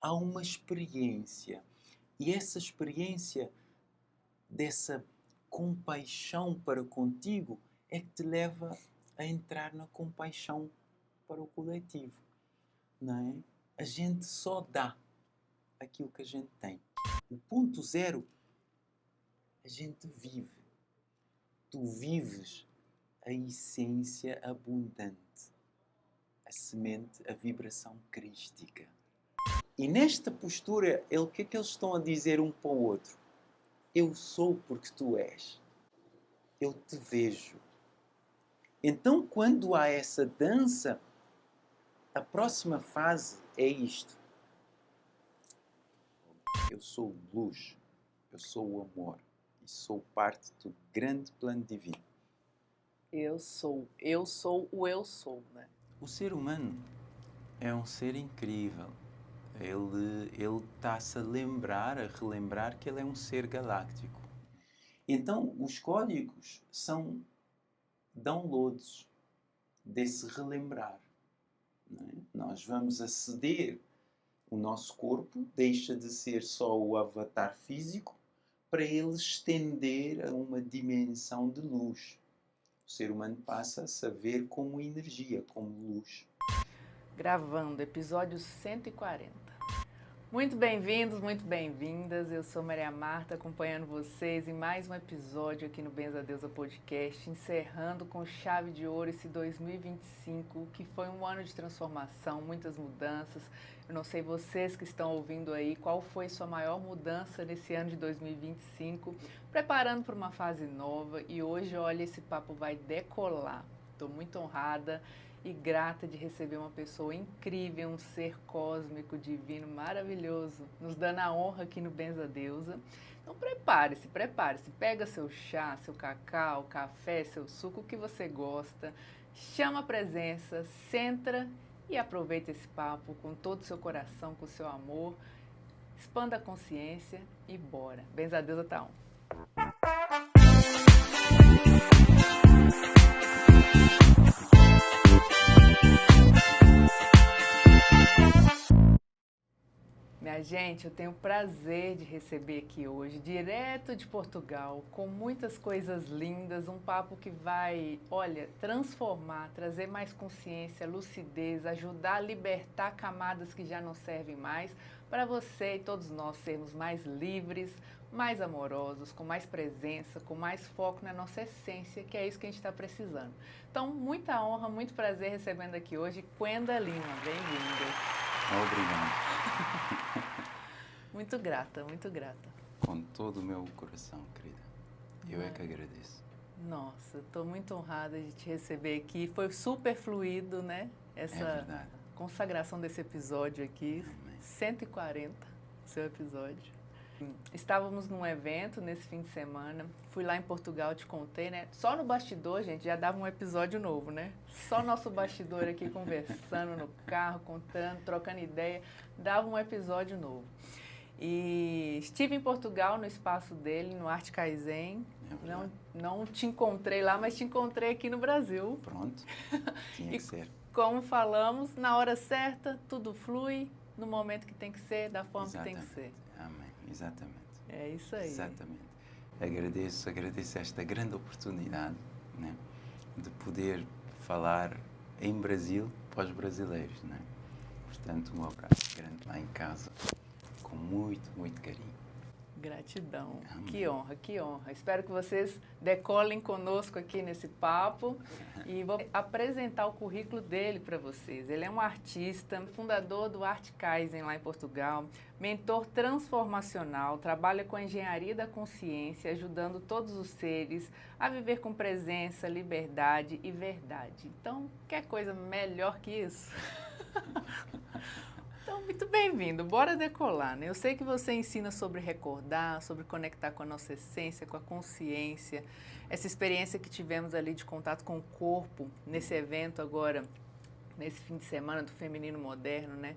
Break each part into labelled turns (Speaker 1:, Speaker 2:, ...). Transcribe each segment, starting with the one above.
Speaker 1: há uma experiência. E essa experiência dessa compaixão para contigo é que te leva a entrar na compaixão para o coletivo, não é? A gente só dá aquilo que a gente tem. O ponto zero, a gente vive. Tu vives a essência abundante, a semente, a vibração crística. E nesta postura, o que é que eles estão a dizer um para o outro? Eu sou porque tu és. Eu te vejo. Então, quando há essa dança, a próxima fase é isto. Eu sou luz. Eu sou o amor. E sou parte do grande plano divino.
Speaker 2: Eu sou o eu sou, né?
Speaker 1: O ser humano é um ser incrível. Ele está-se a relembrar que ele é um ser galáctico. Então, os códigos são downloads desse relembrar. Não é? Nós vamos aceder, o nosso corpo deixa de ser só o avatar físico para ele estender a uma dimensão de luz. O ser humano passa a se ver como energia, como luz.
Speaker 2: Gravando, episódio 140. Muito bem-vindos, muito bem-vindas. Eu sou Maria Marta, acompanhando vocês em mais um episódio aqui no Benza Deusa Podcast, encerrando com chave de ouro esse 2025, que foi um ano de transformação, muitas mudanças. Eu não sei vocês que estão ouvindo aí, qual foi sua maior mudança nesse ano de 2025, preparando para uma fase nova, e hoje, olha, esse papo vai decolar. Estou muito honrada e grata de receber uma pessoa incrível, um ser cósmico, divino, maravilhoso, nos dando a honra aqui no Benza Deusa. Então prepare-se, pega seu chá, seu cacau, café, seu suco, o que você gosta, chama a presença, senta e aproveita esse papo com todo o seu coração, com o seu amor, expanda a consciência e bora. Benza Deusa tá on. Minha gente, eu tenho o prazer de receber aqui hoje, direto de Portugal, com muitas coisas lindas, um papo que vai, olha, transformar, trazer mais consciência, lucidez, ajudar a libertar camadas que já não servem mais, para você e todos nós sermos mais livres, mais amorosos, com mais presença, com mais foco na nossa essência, que é isso que a gente está precisando. Então, muita honra, muito prazer recebendo aqui hoje Quenda Lima. Bem-vinda.
Speaker 1: Obrigado.
Speaker 2: Muito grata, muito grata.
Speaker 1: Com todo o meu coração, querida. Eu é que agradeço.
Speaker 2: Nossa, estou muito honrada de te receber aqui. Foi super fluido, né? Essa consagração desse episódio aqui. Amém. 140, seu episódio. Estávamos num evento nesse fim de semana. Fui lá em Portugal, te contei, né? Só no bastidor, gente, já dava um episódio novo, né? Só nosso bastidor aqui conversando no carro, contando, trocando ideia, dava um episódio novo. E estive em Portugal, no espaço dele, no Arte Kaizen. Não te encontrei lá, mas te encontrei aqui no Brasil.
Speaker 1: Pronto, tinha que ser.
Speaker 2: Como falamos, na hora certa, tudo flui, no momento que tem que ser, da forma que tem que ser.
Speaker 1: Amém, exatamente.
Speaker 2: É isso aí.
Speaker 1: Exatamente. Agradeço esta grande oportunidade, né, de poder falar em Brasil para os brasileiros, né? Portanto, um abraço grande lá em casa. Com muito, muito carinho.
Speaker 2: Gratidão.
Speaker 1: Amém.
Speaker 2: Que honra, que honra. Espero que vocês decolem conosco aqui nesse papo e vou apresentar o currículo dele para vocês. Ele é um artista, fundador do Arte Kaizen lá em Portugal, mentor transformacional, trabalha com a engenharia da consciência, ajudando todos os seres a viver com presença, liberdade e verdade. Então, quer coisa melhor que isso? Então, muito bem-vindo. Bora decolar, né? Eu sei que você ensina sobre recordar, sobre conectar com a nossa essência, com a consciência. Essa experiência que tivemos ali de contato com o corpo, nesse evento agora, nesse fim de semana do Feminino Moderno, né?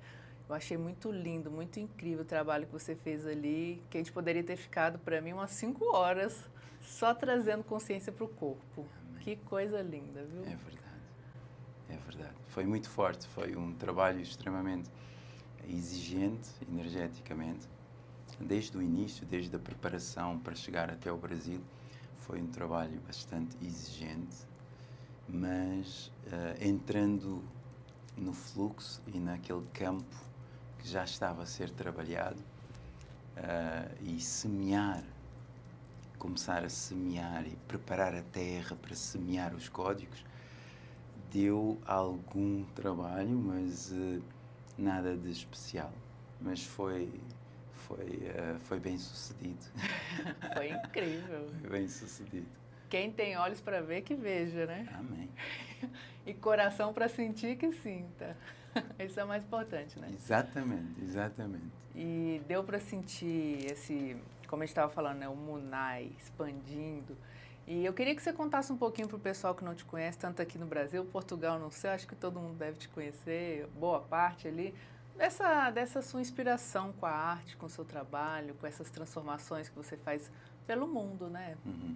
Speaker 2: Eu achei muito lindo, muito incrível o trabalho que você fez ali, que a gente poderia ter ficado, para mim, umas 5 horas só trazendo consciência para o corpo. Amém. Que coisa linda, viu?
Speaker 1: É verdade. É verdade. Foi muito forte, foi um trabalho extremamente exigente energeticamente. Desde o início, desde a preparação para chegar até o Brasil, foi um trabalho bastante exigente, mas entrando no fluxo e naquele campo que já estava a ser trabalhado, e semear, começar a semear e preparar a terra para semear os códigos, deu algum trabalho, mas nada de especial. Mas foi bem sucedido.
Speaker 2: Foi incrível.
Speaker 1: Foi bem sucedido.
Speaker 2: Quem tem olhos para ver, que veja, né?
Speaker 1: Amém.
Speaker 2: E coração para sentir, que sinta. Isso é o mais importante, né?
Speaker 1: Exatamente, exatamente.
Speaker 2: E deu para sentir esse, como a gente estava falando, né, o Munai expandindo. E eu queria que você contasse um pouquinho para o pessoal que não te conhece, tanto aqui no Brasil, Portugal, não sei, acho que todo mundo deve te conhecer, boa parte ali, dessa sua inspiração com a arte, com o seu trabalho, com essas transformações que você faz pelo mundo, né?
Speaker 1: Uhum.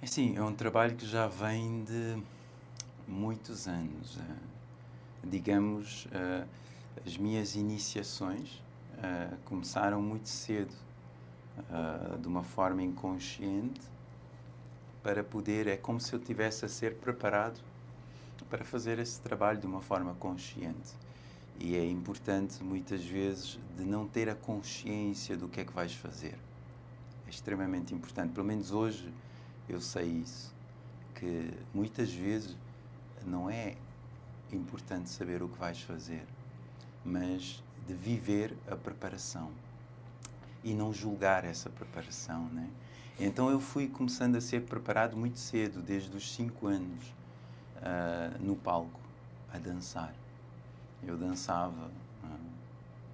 Speaker 1: Assim, é um trabalho que já vem de muitos anos. Digamos, as minhas iniciações começaram muito cedo, de uma forma inconsciente, para poder, é como se eu tivesse a ser preparado para fazer esse trabalho de uma forma consciente. E é importante, muitas vezes, de não ter a consciência do que é que vais fazer. É extremamente importante. Pelo menos hoje eu sei isso, que muitas vezes não é importante saber o que vais fazer, mas de viver a preparação e não julgar essa preparação, né? Então eu fui começando a ser preparado muito cedo, desde os 5 anos, no palco, a dançar. Eu dançava,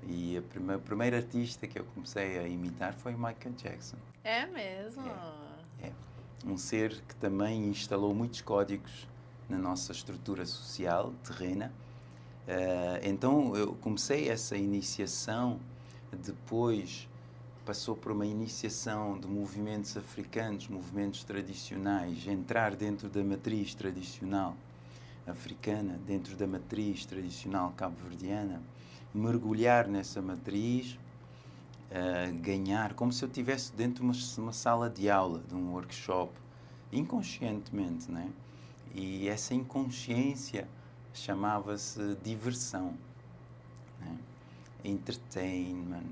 Speaker 1: e a primeira artista que eu comecei a imitar foi Michael Jackson.
Speaker 2: É mesmo?
Speaker 1: É. Um ser que também instalou muitos códigos na nossa estrutura social terrena. Então eu comecei essa iniciação, depois passou por uma iniciação de movimentos africanos, movimentos tradicionais, entrar dentro da matriz tradicional africana, dentro da matriz tradicional cabo-verdiana, mergulhar nessa matriz, ganhar, como se eu estivesse dentro de uma sala de aula, de um workshop, inconscientemente, né? E essa inconsciência chamava-se diversão, né? Entertainment,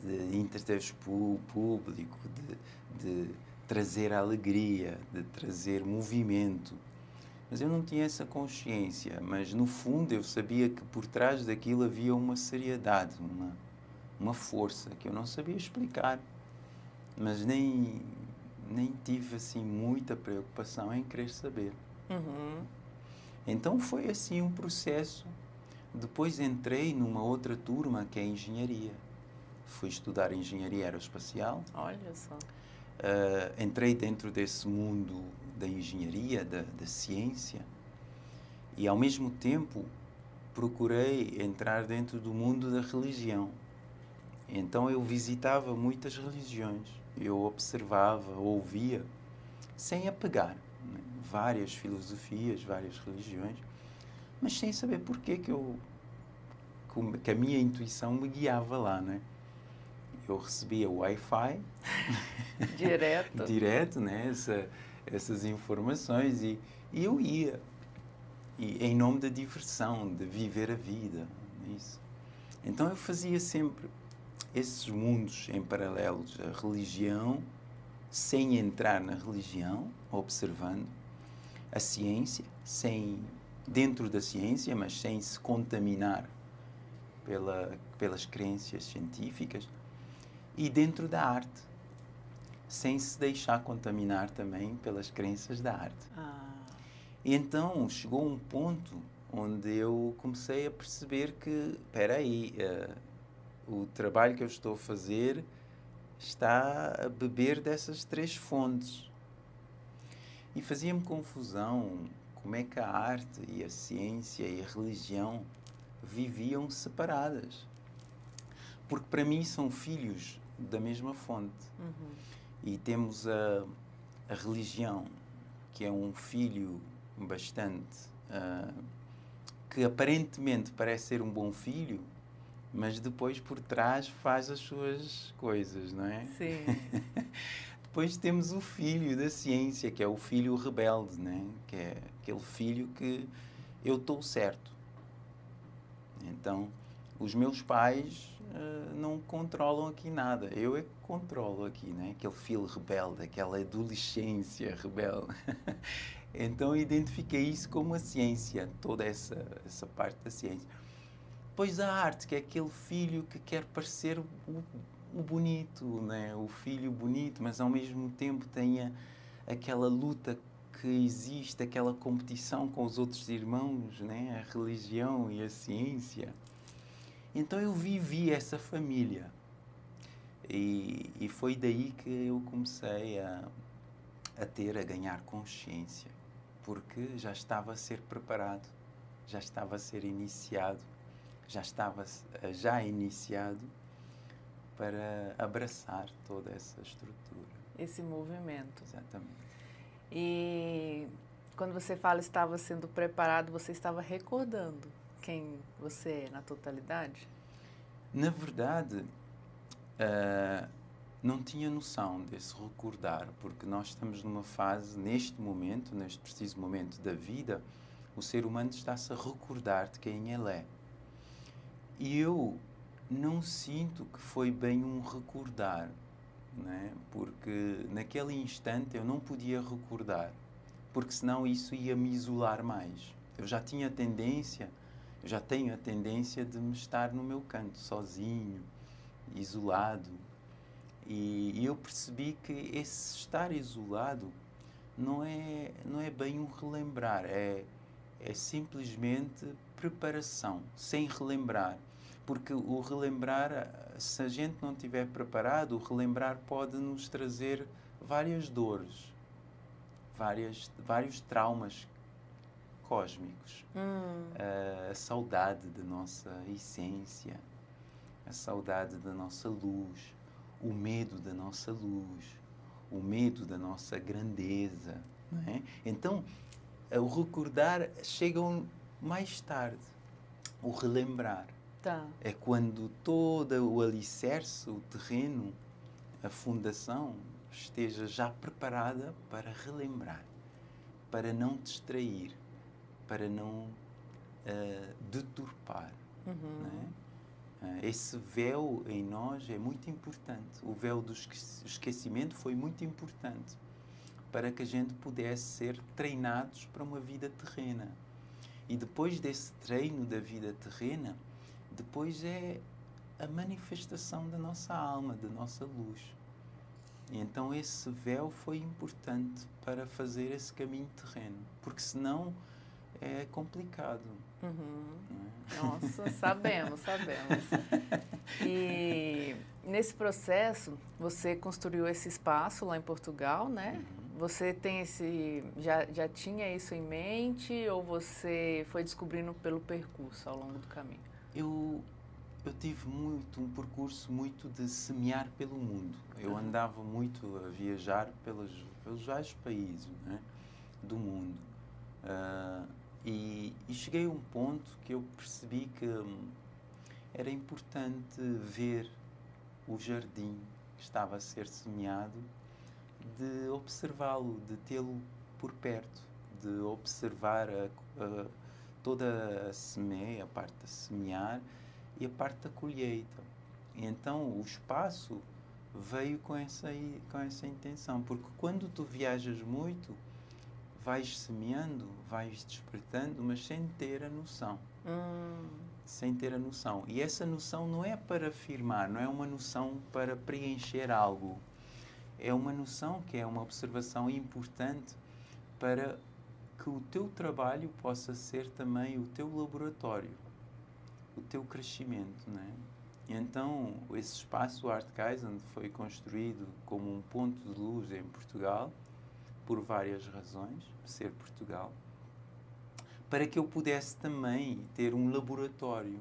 Speaker 1: de entreter o público, de trazer alegria, de trazer movimento. Mas eu não tinha essa consciência, mas no fundo eu sabia que por trás daquilo havia uma seriedade, uma força que eu não sabia explicar, mas nem tive assim muita preocupação em querer saber.
Speaker 2: Uhum.
Speaker 1: Então foi assim um processo. Depois entrei numa outra turma que é engenharia. Fui estudar engenharia aeroespacial.
Speaker 2: Olha só.
Speaker 1: Entrei dentro desse mundo da engenharia, da ciência, e ao mesmo tempo procurei entrar dentro do mundo da religião. Então eu visitava muitas religiões, eu observava, ouvia, sem apegar, né? Várias filosofias, várias religiões, mas sem saber porquê que a minha intuição me guiava lá, né? Eu recebia Wi-Fi direto, né? Essas informações, e eu ia, e em nome da diversão, de viver a vida, isso. Então eu fazia sempre esses mundos em paralelos, a religião, sem entrar na religião, observando a ciência, dentro da ciência, mas sem se contaminar pelas crenças científicas, e dentro da arte, sem se deixar contaminar também pelas crenças da arte. E então chegou um ponto onde eu comecei a perceber que, espera aí, o trabalho que eu estou a fazer está a beber dessas 3 fontes. E fazia-me confusão como é que a arte e a ciência e a religião viviam separadas. Porque para mim são filhos da mesma fonte.
Speaker 2: Uhum.
Speaker 1: E temos a religião, que é um filho bastante... que aparentemente parece ser um bom filho, mas depois por trás faz as suas coisas, não é?
Speaker 2: Sim.
Speaker 1: Depois temos o filho da ciência, que é o filho rebelde, né? Que é aquele filho que eu estou certo. Então, os meus pais não controlam aqui nada. Eu é que controlo aqui, né? Aquele filho rebelde, aquela adolescência rebelde. Então, eu identifiquei isso como a ciência, toda essa parte da ciência. Depois a arte, que é aquele filho que quer parecer o bonito, né? O filho bonito, mas ao mesmo tempo tem aquela luta que existe, aquela competição com os outros irmãos, né? A religião e a ciência. Então eu vivi essa família e foi daí que eu comecei a ganhar consciência, porque já estava a ser preparado, já estava a ser iniciado, já estava já iniciado para abraçar toda essa estrutura.
Speaker 2: Esse movimento.
Speaker 1: Exatamente.
Speaker 2: E quando você fala estava sendo preparado, você estava recordando quem você é na totalidade?
Speaker 1: Na verdade, não tinha noção desse recordar, porque nós estamos numa fase, neste momento, neste preciso momento da vida, o ser humano está-se a recordar de quem ele é. E eu não sinto que foi bem um recordar, né? Porque naquele instante eu não podia recordar, porque senão isso ia me isolar mais. Eu já tenho a tendência de me estar no meu canto, sozinho, isolado. E eu percebi que esse estar isolado não é bem um relembrar, é simplesmente preparação, sem relembrar. Porque o relembrar, se a gente não estiver preparado, o relembrar pode nos trazer várias dores, vários traumas cósmicos. A saudade da nossa essência, a saudade da nossa luz, o medo da nossa luz, o medo da nossa grandeza. Não é? Então, o recordar chega mais tarde. O relembrar é quando todo o alicerce, o terreno, a fundação esteja já preparada para relembrar, para não distrair, para não deturpar. Não é? Esse véu em nós é muito importante. O véu do esquecimento foi muito importante para que a gente pudesse ser treinados para uma vida terrena. E depois desse treino da vida terrena, depois é a manifestação da nossa alma, da nossa luz. E então esse véu foi importante para fazer esse caminho terreno, porque senão é complicado.
Speaker 2: Nossa, sabemos. E nesse processo, você construiu esse espaço lá em Portugal, né? Você tem já tinha isso em mente ou você foi descobrindo pelo percurso ao longo do caminho?
Speaker 1: Eu tive um percurso muito de semear pelo mundo. Eu andava muito a viajar pelos vários países, né, do mundo. E cheguei a um ponto que eu percebi que era importante ver o jardim que estava a ser semeado, de observá-lo, de tê-lo por perto, de observar toda a semeia, a parte de semear e a parte da colheita. E então o espaço veio com essa intenção, porque quando tu viajas muito, vais semeando, vais despertando, mas sem ter a noção. Sem ter a noção. E essa noção não é para afirmar, não é uma noção para preencher algo. É uma noção que é uma observação importante para que o teu trabalho possa ser também o teu laboratório, o teu crescimento, não é? E então, esse espaço Artgeist foi construído como um ponto de luz em Portugal, por várias razões, ser Portugal, para que eu pudesse também ter um laboratório,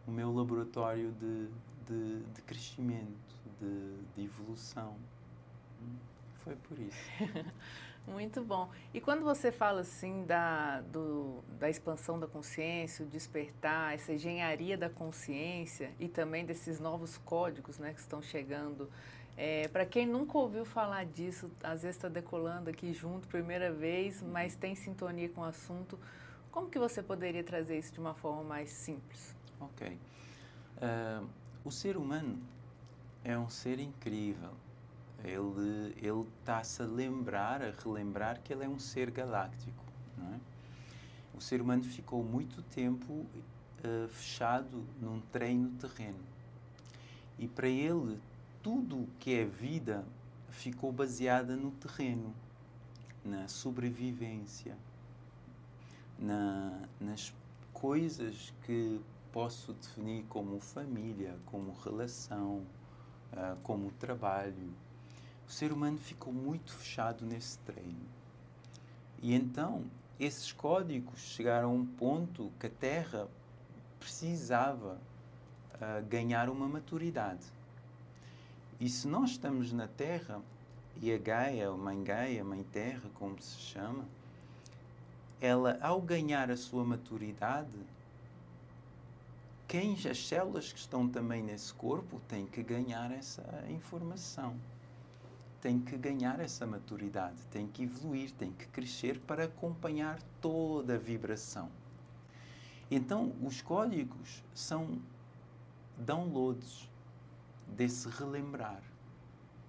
Speaker 1: o meu laboratório de crescimento, de evolução. Foi por isso.
Speaker 2: Muito bom. E quando você fala assim da expansão da consciência, o despertar, essa engenharia da consciência e também desses novos códigos, né, que estão chegando, para quem nunca ouviu falar disso, às vezes está decolando aqui junto, primeira vez, mas tem sintonia com o assunto, como que você poderia trazer isso de uma forma mais simples?
Speaker 1: Ok. O ser humano é um ser incrível. Ele está-se a relembrar que ele é um ser galáctico, não é? O ser humano ficou muito tempo fechado num treino terreno. E para ele, tudo o que é vida ficou baseada no terreno, na sobrevivência, nas coisas que posso definir como família, como relação, como trabalho. O ser humano ficou muito fechado nesse treino. E então, esses códigos chegaram a um ponto que a Terra precisava ganhar uma maturidade. E se nós estamos na Terra, e a Gaia, Mãe Terra, como se chama, ela, ao ganhar a sua maturidade, as células que estão também nesse corpo têm que ganhar essa informação. Tem que ganhar essa maturidade, tem que evoluir, tem que crescer para acompanhar toda a vibração. Então, os códigos são downloads desse relembrar.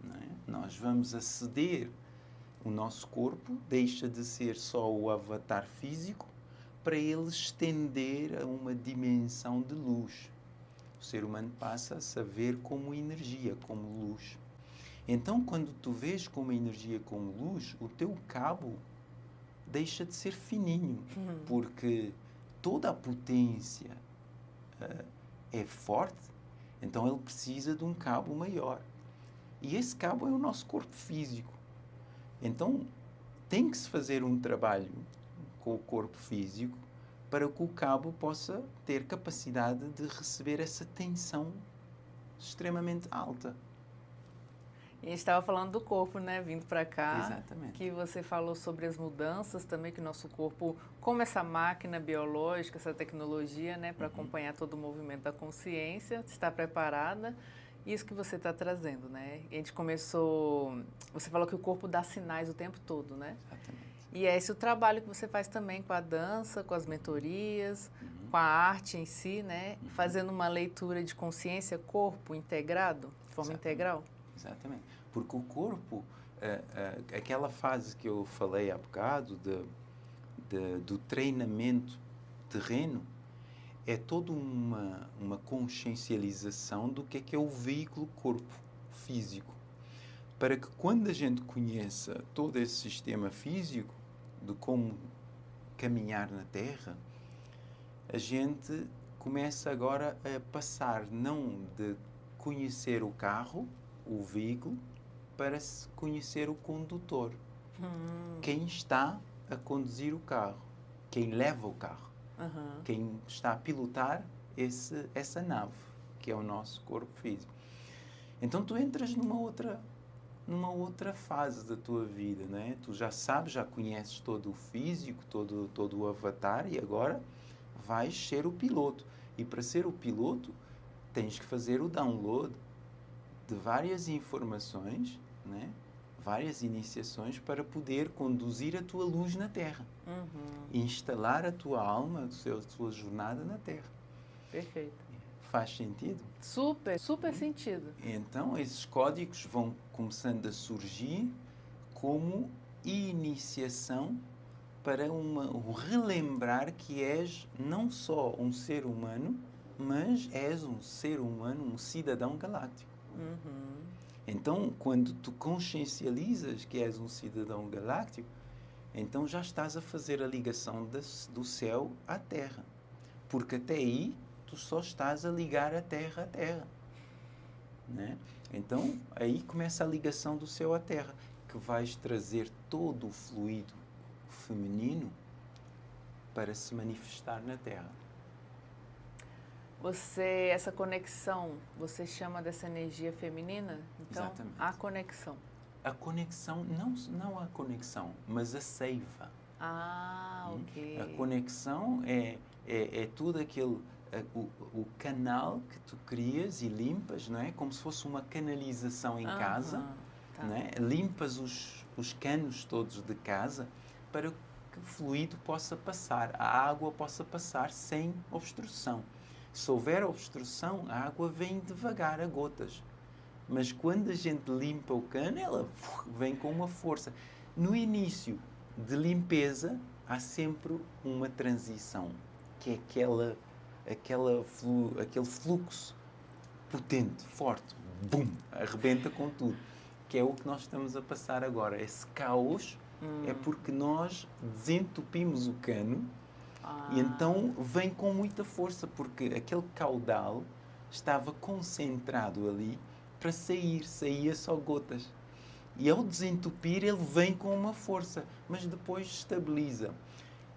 Speaker 1: Não é? Nós vamos aceder, o nosso corpo deixa de ser só o avatar físico para ele estender a uma dimensão de luz. O ser humano passa a se ver como energia, como luz. Então, quando tu vês como energia, como luz, o teu cabo deixa de ser fininho, porque toda a potência é forte, então ele precisa de um cabo maior. E esse cabo é o nosso corpo físico. Então, tem que se fazer um trabalho com o corpo físico para que o cabo possa ter capacidade de receber essa tensão extremamente alta.
Speaker 2: E a gente estava falando do corpo, né, vindo para cá.
Speaker 1: Exatamente.
Speaker 2: Que você falou sobre as mudanças também que o nosso corpo, como essa máquina biológica, essa tecnologia, né, para acompanhar todo o movimento da consciência, está preparada. Isso que você está trazendo, né? A gente começou, você falou que o corpo dá sinais o tempo todo, né?
Speaker 1: Exatamente.
Speaker 2: E é esse o trabalho que você faz também com a dança, com as mentorias, com a arte em si, né? Fazendo uma leitura de consciência, corpo integrado, de forma integral.
Speaker 1: Exatamente. Porque o corpo, aquela fase que eu falei há bocado do treinamento terreno, é toda uma consciencialização do que é o veículo corpo físico. Para que quando a gente conheça todo esse sistema físico, de como caminhar na Terra, a gente começa agora a passar não de conhecer o carro, o veículo, para se conhecer o condutor. Quem está a conduzir o carro, quem leva o carro, quem está a pilotar essa nave, que é o nosso corpo físico. Então tu entras numa outra fase da tua vida, né? Tu já sabes, já conheces todo o físico, todo o avatar, e agora vais ser o piloto. E para ser o piloto, tens que fazer o download de várias informações, né? Várias iniciações para poder conduzir a tua luz na Terra. E instalar a tua alma, a tua jornada na Terra.
Speaker 2: Perfeito.
Speaker 1: Faz sentido?
Speaker 2: Super sentido.
Speaker 1: Então, esses códigos vão começando a surgir como iniciação para um relembrar que és não só um ser humano, mas és um ser humano, um cidadão galáctico. Então, quando tu consciencializas que és um cidadão galáctico, então já estás a fazer a ligação do céu à Terra. Porque até aí, tu só estás a ligar a Terra à Terra. Né? Então, aí começa a ligação do céu à Terra, que vais trazer todo o fluido feminino para se manifestar na Terra.
Speaker 2: Essa conexão, você chama dessa energia feminina? Então,
Speaker 1: Exatamente.
Speaker 2: a conexão.
Speaker 1: A conexão, não a conexão, mas a seiva.
Speaker 2: Ah, ok.
Speaker 1: A conexão é tudo aquele, o canal que tu crias e limpas, não é? Como se fosse uma canalização em casa,
Speaker 2: Tá.
Speaker 1: não é? Limpas os canos todos de casa para que o fluido possa passar, a água possa passar sem obstrução. Se houver obstrução, a água vem devagar, a gotas. Mas quando a gente limpa o cano, ela vem com uma força. No início de limpeza, há sempre uma transição, que é aquele fluxo potente, forte, bum, arrebenta com tudo, que é o que nós estamos a passar agora. Esse caos é porque nós desentupimos o cano e então vem com muita força, porque aquele caudal estava concentrado ali para saía só gotas. E ao desentupir, ele vem com uma força, mas depois estabiliza.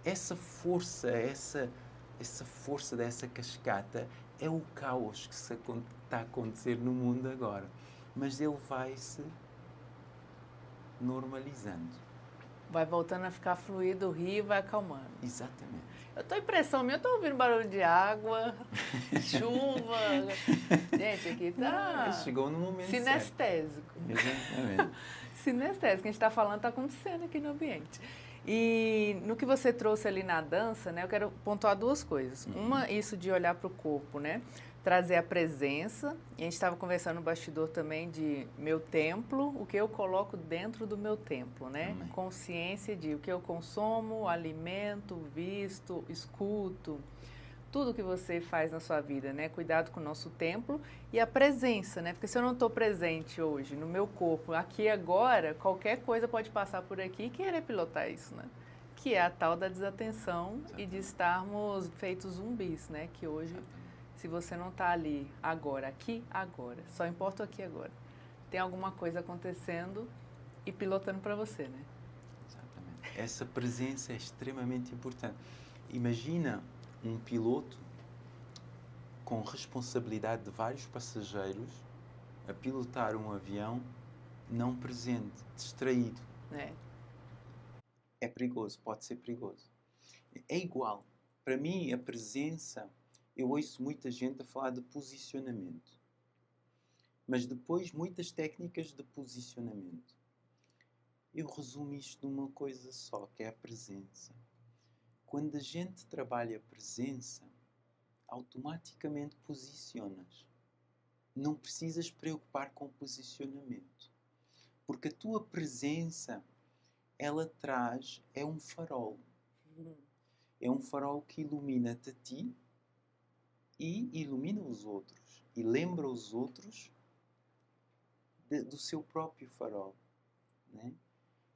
Speaker 1: Essa força, essa força dessa cascata é o caos que está a acontecer no mundo agora. Mas ele vai se normalizando.
Speaker 2: Vai voltando a ficar fluido o rio e vai acalmando.
Speaker 1: Exatamente.
Speaker 2: Eu tô impressão minha, eu tô ouvindo barulho de água, chuva. Gente, aqui tá
Speaker 1: Chegou no momento
Speaker 2: sinestésico.
Speaker 1: Exatamente.
Speaker 2: Sinestésico, que a gente está falando, está acontecendo aqui no ambiente. E no que você trouxe ali na dança, né, eu quero pontuar duas coisas. Uma, isso de olhar para o corpo, né? Trazer a presença. E a gente estava conversando no bastidor também de meu templo, o que eu coloco dentro do meu templo, né?
Speaker 1: Amém.
Speaker 2: Consciência de o que eu consumo, alimento, visto, escuto. Tudo que você faz na sua vida, né? Cuidado com o nosso templo e a presença, né? Porque se eu não estou presente hoje no meu corpo, aqui e agora, qualquer coisa pode passar por aqui e querer pilotar isso, né? Que é a tal da desatenção e de estarmos feitos zumbis, né? Que hoje, se você não está ali agora, aqui, agora, só importa o aqui agora. Tem alguma coisa acontecendo e pilotando para você, né?
Speaker 1: Exatamente. Essa presença é extremamente importante. Imagina um piloto com responsabilidade de vários passageiros a pilotar um avião não presente, distraído. É perigoso, pode ser perigoso. É igual. Para mim, a presença, eu ouço muita gente a falar de posicionamento. Mas depois, muitas técnicas de posicionamento. Eu resumo isto numa coisa só, que é a presença. Quando a gente trabalha a presença, automaticamente posicionas. Não precisas preocupar com o posicionamento. Porque a tua presença, ela traz, é um farol. É um farol que ilumina-te a ti e ilumina os outros. E lembra os outros do seu próprio farol. Né?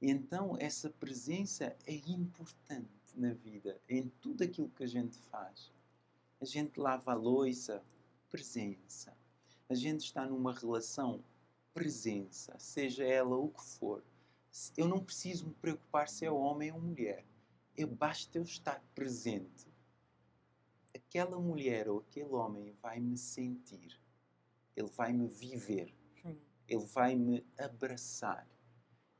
Speaker 1: E então essa presença é importante na vida, em tudo aquilo que a gente faz. A gente lava a louça, presença. A gente está numa relação, presença, seja ela o que for. Eu não preciso me preocupar se é homem ou mulher. Basta eu estar presente. Aquela mulher ou aquele homem vai me sentir. Ele vai me viver. Ele vai me abraçar.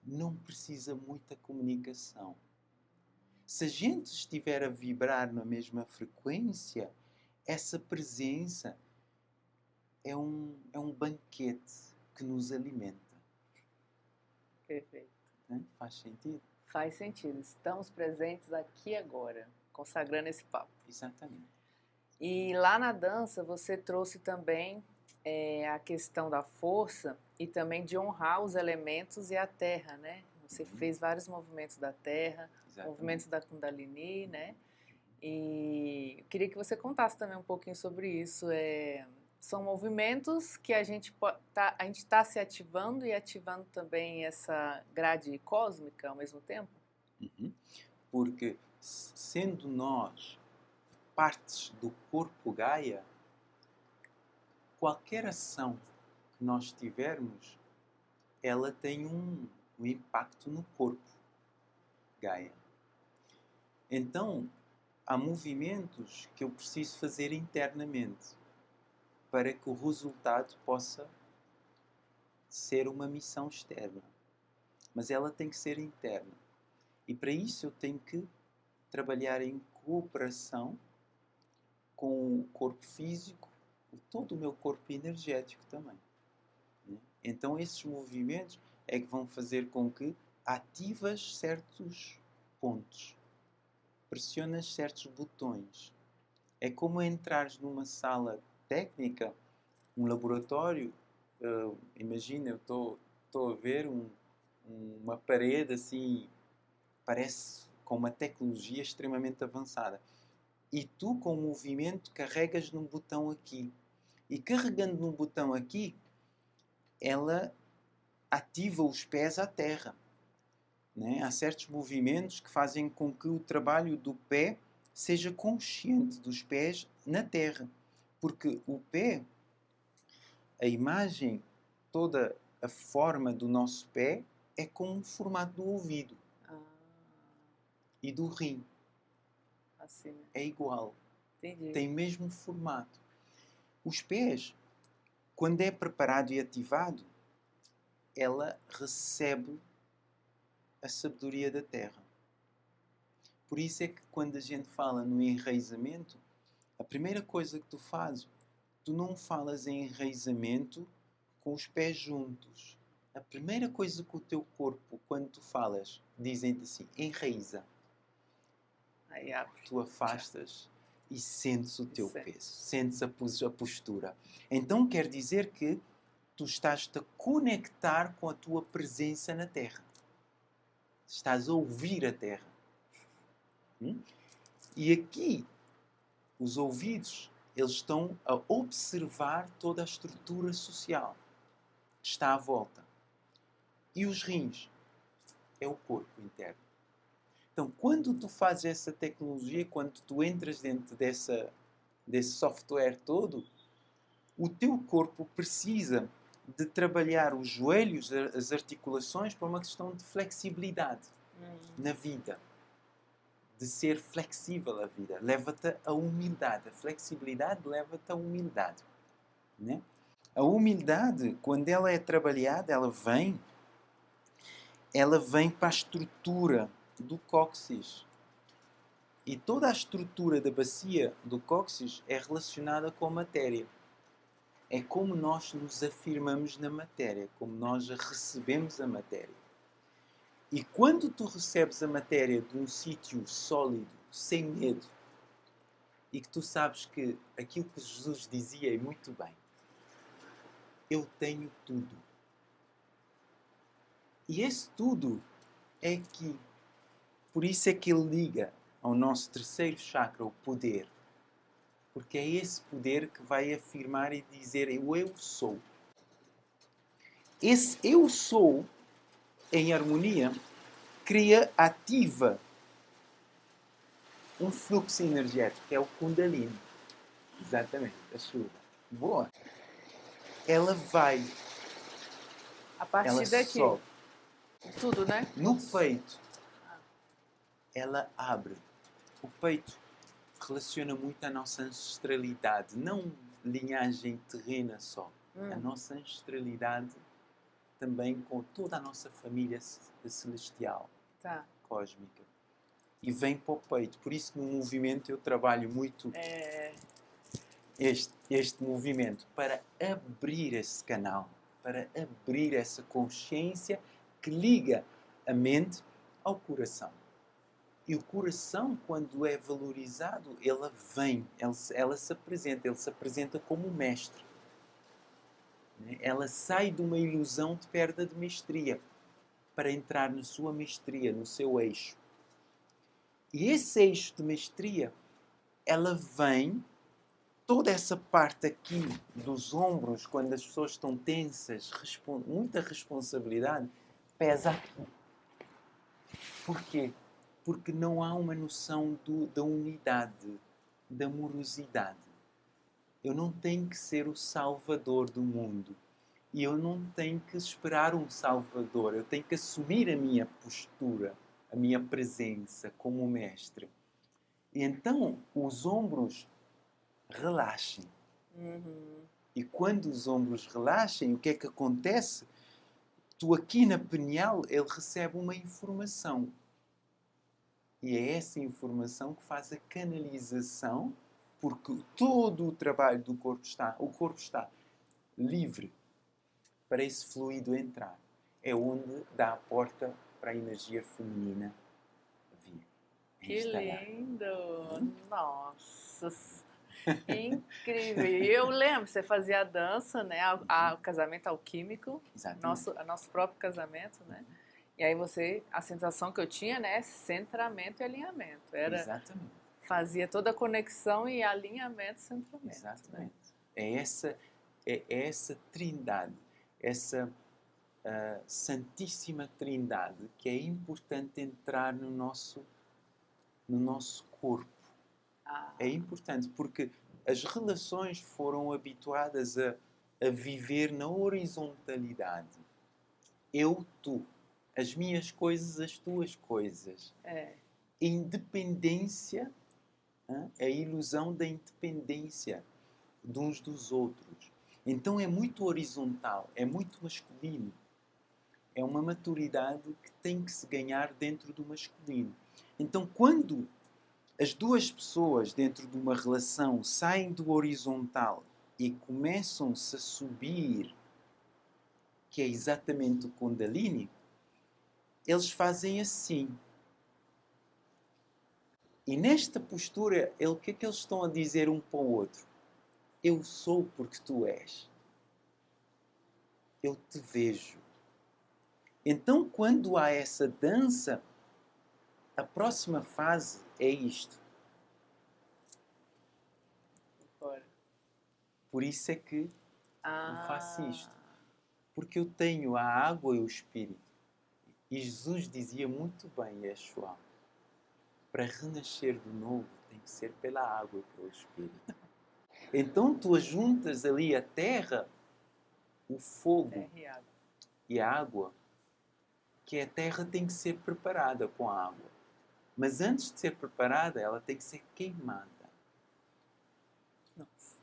Speaker 1: Não precisa muita comunicação. Se a gente estiver a vibrar na mesma frequência, essa presença é um banquete que nos alimenta.
Speaker 2: Perfeito.
Speaker 1: Né? Faz sentido?
Speaker 2: Faz sentido. Estamos presentes aqui e agora, consagrando esse papo.
Speaker 1: Exatamente.
Speaker 2: E lá na dança você trouxe também a questão da força e também de honrar os elementos e a terra, né? Você fez vários movimentos da terra, movimentos da Kundalini, né? E eu queria que você contasse também um pouquinho sobre isso. São movimentos que a gente está se ativando e ativando também essa grade cósmica ao mesmo tempo?
Speaker 1: Porque sendo nós partes do corpo Gaia, qualquer ação que nós tivermos, ela tem um impacto no corpo Gaia. Então, há movimentos que eu preciso fazer internamente para que o resultado possa ser uma missão externa. mas ela tem que ser interna. E para isso eu tenho que trabalhar em cooperação com o corpo físico, todo o meu corpo energético também. Né? Então esses movimentos é que vão fazer com que ativas certos pontos, pressionas certos botões. É como entrares numa sala técnica, um laboratório. Imagina, eu estou a ver uma parede assim, parece com uma tecnologia extremamente avançada. E tu, com o movimento, carregas num botão aqui. E carregando num botão aqui, ela ativa os pés à terra. Né? Há certos movimentos que fazem com que o trabalho do pé seja consciente dos pés na terra. Porque o pé, a imagem, toda a forma do nosso pé é como o formato do ouvido. E do rim.
Speaker 2: Assim, né?
Speaker 1: É igual.
Speaker 2: Entendi.
Speaker 1: Tem o mesmo formato. Os pés, quando é preparado e ativado, ela recebe a sabedoria da terra. Por isso é que quando a gente fala no enraizamento, a primeira coisa que tu fazes, tu não falas em enraizamento com os pés juntos. A primeira coisa que o teu corpo, quando tu falas, dizem-te assim, enraiza.
Speaker 2: Aí abre.
Speaker 1: Tu afastas e sentes o teu
Speaker 2: Certo.
Speaker 1: peso, sentes a postura. Então quer dizer que tu estás-te a conectar com a tua presença na Terra. Estás a ouvir a Terra. E aqui, os ouvidos, eles estão a observar toda a estrutura social que está à volta. E os rins é o corpo interno. Então, quando tu fazes essa tecnologia, quando tu entras dentro desse software todo, o teu corpo precisa de trabalhar os joelhos, as articulações, por uma questão de flexibilidade na vida. De ser flexível a vida. Leva-te à humildade. A flexibilidade leva-te à humildade. Né? A humildade, quando ela é trabalhada, ela vem para a estrutura do cóccix. E toda a estrutura da bacia do cóccix é relacionada com a matéria. É como nós nos afirmamos na matéria, como nós recebemos a matéria. E quando tu recebes a matéria de um sítio sólido, sem medo, e que tu sabes que aquilo que Jesus dizia é muito bem, eu tenho tudo. E esse tudo é que, por isso é que ele liga ao nosso terceiro chakra, o poder. Porque é esse poder que vai afirmar e dizer eu sou. Esse eu sou, em harmonia, ativa um fluxo energético, que é o Kundalini. Exatamente, a chuva. Boa. Ela vai.
Speaker 2: A partir
Speaker 1: ela
Speaker 2: daqui.
Speaker 1: Sobe.
Speaker 2: Tudo, né?
Speaker 1: No peito, ela abre. O peito relaciona muito a nossa ancestralidade, não linhagem terrena só. A nossa ancestralidade também com toda a nossa família celestial, cósmica. E vem para o peito. Por isso, no movimento, eu trabalho muito este movimento para abrir esse canal, para abrir essa consciência que liga a mente ao coração. E o coração, quando é valorizado, ela se apresenta, ele se apresenta como mestre. Ela sai de uma ilusão de perda de mestria para entrar na sua mestria, no seu eixo. E esse eixo de mestria, ela vem, toda essa parte aqui dos ombros, quando as pessoas estão tensas, muita responsabilidade, pesa aqui. Porquê? Porque não há uma noção da unidade, da amorosidade. Eu não tenho que ser o salvador do mundo. E eu não tenho que esperar um salvador. Eu tenho que assumir a minha postura, a minha presença como mestre. E então, os ombros relaxem. E quando os ombros relaxem, o que é que acontece? tu aqui na pineal, ele recebe uma informação. E é essa informação que faz a canalização, porque todo o trabalho do corpo está livre para esse fluido entrar. É onde dá a porta para a energia feminina vir.
Speaker 2: Que lindo! Nossa, incrível! E eu lembro, você fazia a dança, né? O casamento alquímico, nosso próprio casamento, né? E aí a sensação que eu tinha, né? Centramento e alinhamento.
Speaker 1: Exatamente.
Speaker 2: Fazia toda a conexão e alinhamento, centramento.
Speaker 1: Exatamente. Né? É essa trindade, essa Santíssima Trindade que é importante entrar no nosso corpo. É importante porque as relações foram habituadas a viver na horizontalidade. Eu, tu. As minhas coisas, as tuas coisas. Independência, a ilusão da independência de uns dos outros. Então é muito horizontal, é muito masculino. É uma maturidade que tem que se ganhar dentro do masculino. Então, quando as duas pessoas dentro de uma relação saem do horizontal e começam-se a subir, que é exatamente o Kundalini, eles fazem assim. E nesta postura, o que é que eles estão a dizer um para o outro? Eu sou porque tu és. Eu te vejo. Então, quando há essa dança, a próxima fase é isto. Por isso é que eu faço isto. Porque eu tenho a água e o Espírito. E Jesus dizia muito bem, Yeshua, para renascer de novo tem que ser pela água e pelo Espírito. Então tu juntas ali a terra, o fogo e a água, que a terra tem que ser preparada com a água. Mas antes de ser preparada, ela tem que ser queimada.
Speaker 2: Nossa.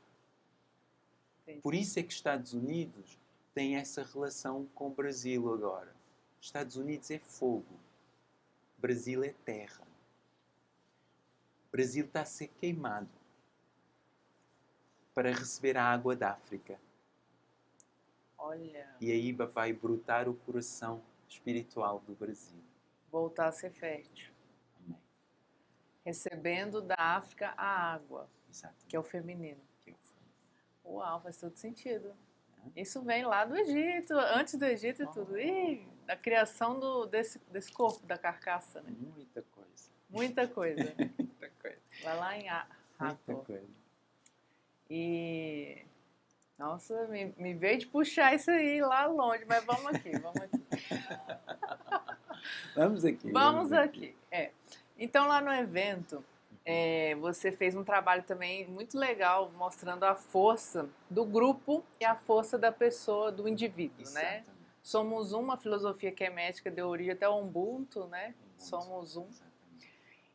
Speaker 1: Por isso é que Estados Unidos tem essa relação com o Brasil agora. Estados Unidos é fogo. Brasil é terra. O Brasil está a ser queimado para receber a água da África.
Speaker 2: Olha.
Speaker 1: E aí vai brotar o coração espiritual do Brasil.
Speaker 2: Voltar a ser fértil.
Speaker 1: Amém.
Speaker 2: Recebendo da África a água.
Speaker 1: Exatamente.
Speaker 2: Que é o feminino. Uau, faz todo sentido. Isso vem lá do Egito, antes do Egito e tudo. E da criação desse corpo, da carcaça, né?
Speaker 1: Muita coisa.
Speaker 2: Muita coisa.
Speaker 1: Muita coisa.
Speaker 2: Vai lá em Hathor.
Speaker 1: Muita coisa.
Speaker 2: E... Nossa, me veio de puxar isso aí lá longe, mas vamos aqui. Vamos aqui. Então, lá no evento... você fez um trabalho também muito legal mostrando a força do grupo e a força da pessoa, do indivíduo,
Speaker 1: Exatamente.
Speaker 2: né? Somos uma filosofia que é médica, deu origem até o Ubuntu, né? Somos um.
Speaker 1: Exatamente.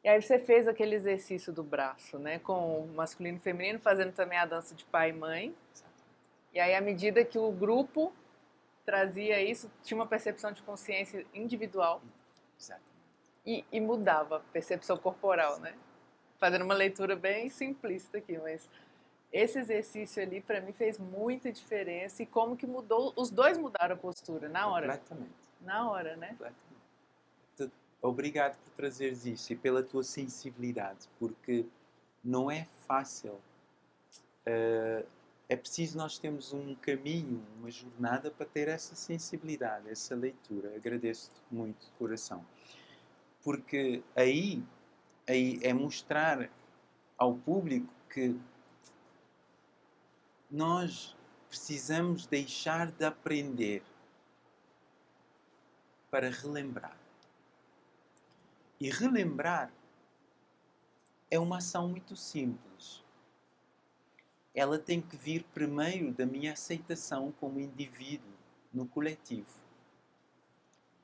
Speaker 2: E aí você fez aquele exercício do braço, né? Com o masculino e feminino, fazendo também a dança de pai e mãe.
Speaker 1: Exatamente.
Speaker 2: E aí, à medida que o grupo trazia isso, tinha uma percepção de consciência individual.
Speaker 1: Exatamente.
Speaker 2: E mudava a percepção corporal, né? Fazendo uma leitura bem simplista aqui, mas esse exercício ali para mim fez muita diferença e como que mudou, os dois mudaram a postura na hora.
Speaker 1: Completamente.
Speaker 2: Na hora, né?
Speaker 1: Completamente. Obrigado por trazeres isso e pela tua sensibilidade, porque não é fácil. É preciso nós termos um caminho, uma jornada para ter essa sensibilidade, essa leitura. Agradeço-te muito de coração. Porque aí é mostrar ao público que nós precisamos deixar de aprender para relembrar. E relembrar é uma ação muito simples. Ela tem que vir primeiro da minha aceitação como indivíduo no coletivo.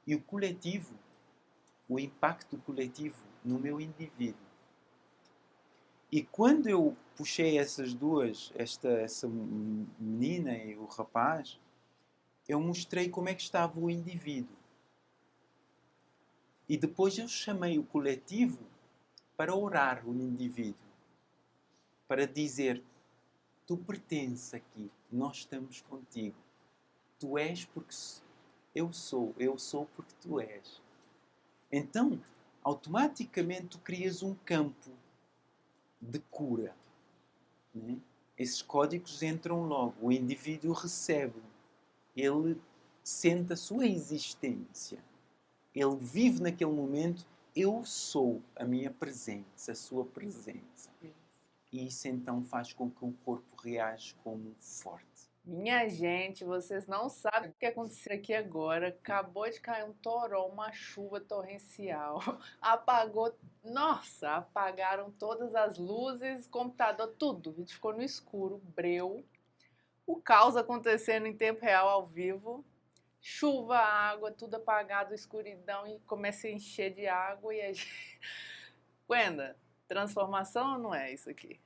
Speaker 1: E o coletivo, o impacto coletivo no meu indivíduo. E quando eu puxei essas duas, essa menina e o rapaz, eu mostrei como é que estava o indivíduo. E depois eu chamei o coletivo para orar o indivíduo. Para dizer, tu pertences aqui, nós estamos contigo. Tu és porque eu sou porque tu és. Então, automaticamente tu crias um campo de cura. Né? Esses códigos entram logo, o indivíduo recebe, ele sente a sua existência, ele vive naquele momento, eu sou a minha presença, a sua presença. E isso então faz com que o corpo reaja como forte.
Speaker 2: Minha gente, vocês não sabem o que aconteceu aqui agora. Acabou de cair um toró, uma chuva torrencial. Apagou, nossa, apagaram todas as luzes, computador, tudo. A gente ficou no escuro, breu. O caos acontecendo em tempo real, ao vivo. Chuva, água, tudo apagado, escuridão e começa a encher de água e a gente... Wenda, transformação ou não é isso aqui?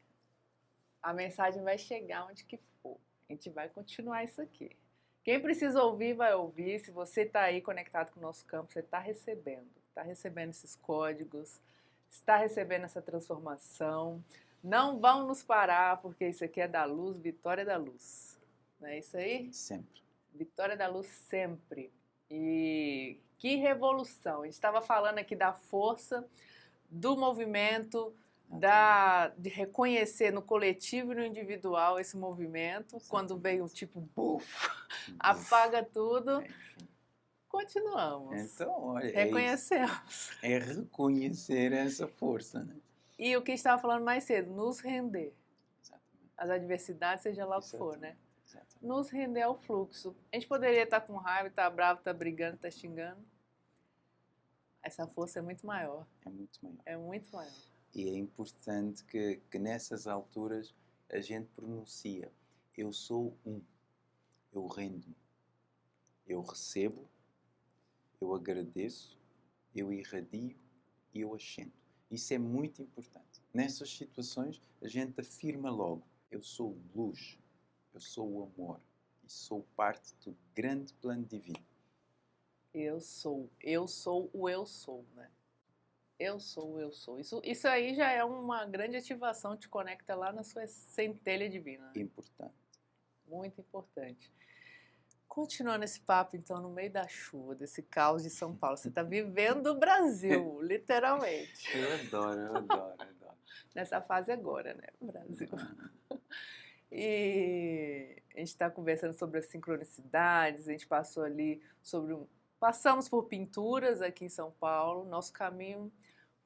Speaker 2: A mensagem vai chegar onde que for. A gente vai continuar isso aqui. Quem precisa ouvir, vai ouvir. Se você está aí conectado com o nosso campo, você está recebendo esses códigos, está recebendo essa transformação. Não vão nos parar, porque isso aqui é da luz, vitória da luz. Não é isso aí?
Speaker 1: Sempre.
Speaker 2: Vitória da luz sempre. E que revolução! A gente estava falando aqui da força, do movimento, de reconhecer no coletivo e no individual esse movimento. Exatamente. Quando veio tipo, buf, apaga tudo. Continuamos.
Speaker 1: Então, olha,
Speaker 2: reconhecemos.
Speaker 1: É reconhecer essa força, né?
Speaker 2: E o que estava falando mais cedo, nos render. Exatamente. As adversidades, seja lá o que for, né? Exatamente. Nos render ao fluxo. A gente poderia estar com raiva, estar bravo, estar brigando, estar xingando. Essa força é muito maior.
Speaker 1: É muito maior.
Speaker 2: É muito maior.
Speaker 1: E é importante que nessas alturas a gente pronuncia: eu sou um, eu rendo-me, eu recebo, eu agradeço, eu irradio e eu ascendo. Isso é muito importante. Nessas situações a gente afirma logo: eu sou luz, eu sou o amor e sou parte do grande plano divino.
Speaker 2: Eu sou o eu sou, né? Eu sou o eu sou. Isso aí já é uma grande ativação, te conecta lá na sua centelha divina. Né?
Speaker 1: Importante.
Speaker 2: Muito importante. Continuando esse papo, então, no meio da chuva, desse caos de São Paulo, você está vivendo o Brasil, literalmente.
Speaker 1: Eu adoro.
Speaker 2: Nessa fase agora, né? Brasil. E a gente está conversando sobre as sincronicidades, a gente passou ali passamos por pinturas aqui em São Paulo, nosso caminho,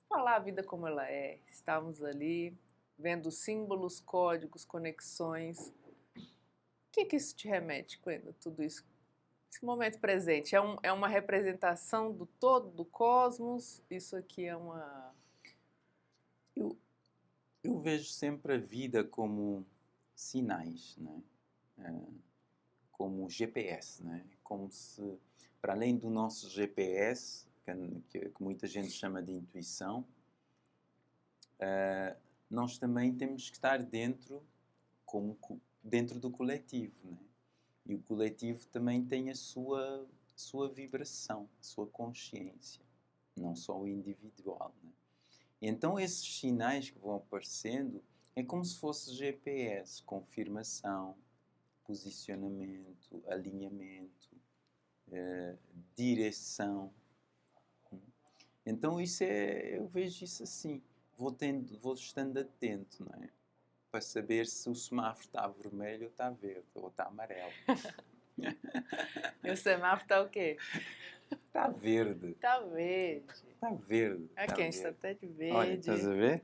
Speaker 2: falar a vida como ela é. Estávamos ali vendo símbolos, códigos, conexões. O que isso te remete, Wenda, tudo isso? Esse momento presente é uma representação do todo, do cosmos? Isso aqui é uma...
Speaker 1: Eu vejo sempre a vida como sinais, né? Como GPS, né? Como se, para além do nosso GPS, que muita gente chama de intuição, nós também temos que estar dentro do coletivo, né? E o coletivo também tem a sua vibração, a sua consciência, não só o individual, né? E então esses sinais que vão aparecendo é como se fosse GPS, confirmação, posicionamento, alinhamento, direção. Então eu vejo isso assim, vou estando atento, não é? Para saber se o semáforo está vermelho ou está verde, ou está amarelo.
Speaker 2: E o semáforo está o quê?
Speaker 1: Está verde.
Speaker 2: Está verde.
Speaker 1: Está verde.
Speaker 2: Aqui a gente está até de verde.
Speaker 1: Olha, estás a ver?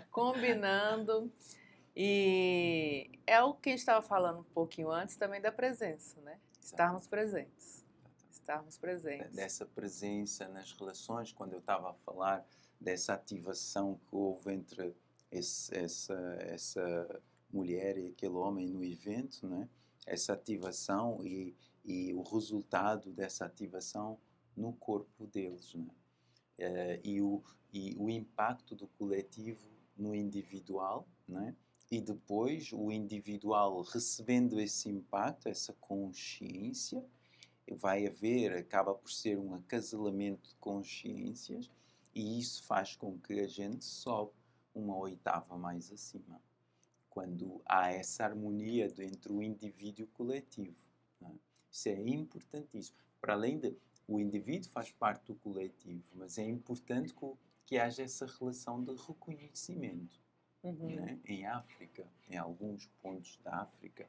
Speaker 2: Combinando. E é o que a gente estava falando um pouquinho antes também da presença, né? Estarmos presentes. Estarmos presentes.
Speaker 1: Dessa presença nas relações, quando eu estava a falar dessa ativação que houve entre essa mulher e aquele homem no evento, né? Essa ativação e o resultado dessa ativação no corpo deles, né? E o impacto do coletivo no individual, né? E depois o individual recebendo esse impacto, essa consciência, acaba por ser um acasalamento de consciências e isso faz com que a gente sobe uma oitava mais acima. Quando há essa harmonia entre o indivíduo e o coletivo. Não é? Isso é importantíssimo. Para além de o indivíduo faz parte do coletivo, mas é importante que haja essa relação de reconhecimento. Né? Em África, em alguns pontos da África,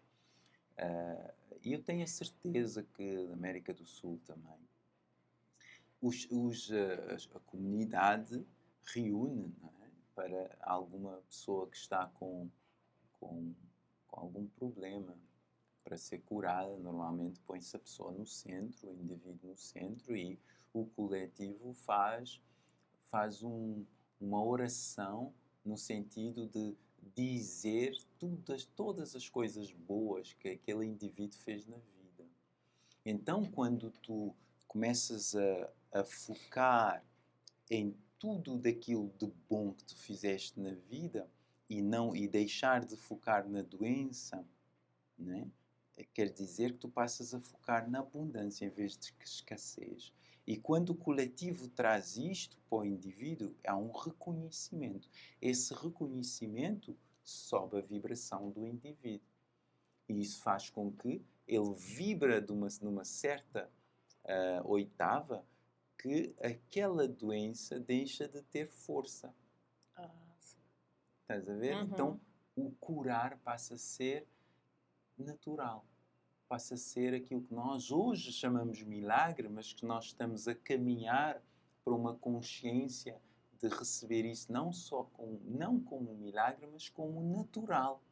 Speaker 1: e eu tenho a certeza que na América do Sul também, a comunidade reúne, não é? Para alguma pessoa que está com algum problema para ser curada, normalmente põe-se a pessoa no centro, o indivíduo no centro e o coletivo faz uma oração no sentido de dizer todas as coisas boas que aquele indivíduo fez na vida. Então, quando tu começas a focar em tudo daquilo de bom que tu fizeste na vida e deixar de focar na doença, né? Quer dizer que tu passas a focar na abundância em vez de escassez. E quando o coletivo traz isto para o indivíduo, há um reconhecimento. Esse reconhecimento sobe a vibração do indivíduo. E isso faz com que ele vibra numa certa oitava que aquela doença deixa de ter força. Estás a ver? Então, o curar passa a ser natural. Passa a ser aquilo que nós hoje chamamos milagre, mas que nós estamos a caminhar para uma consciência de receber isso não como um milagre, mas como natural.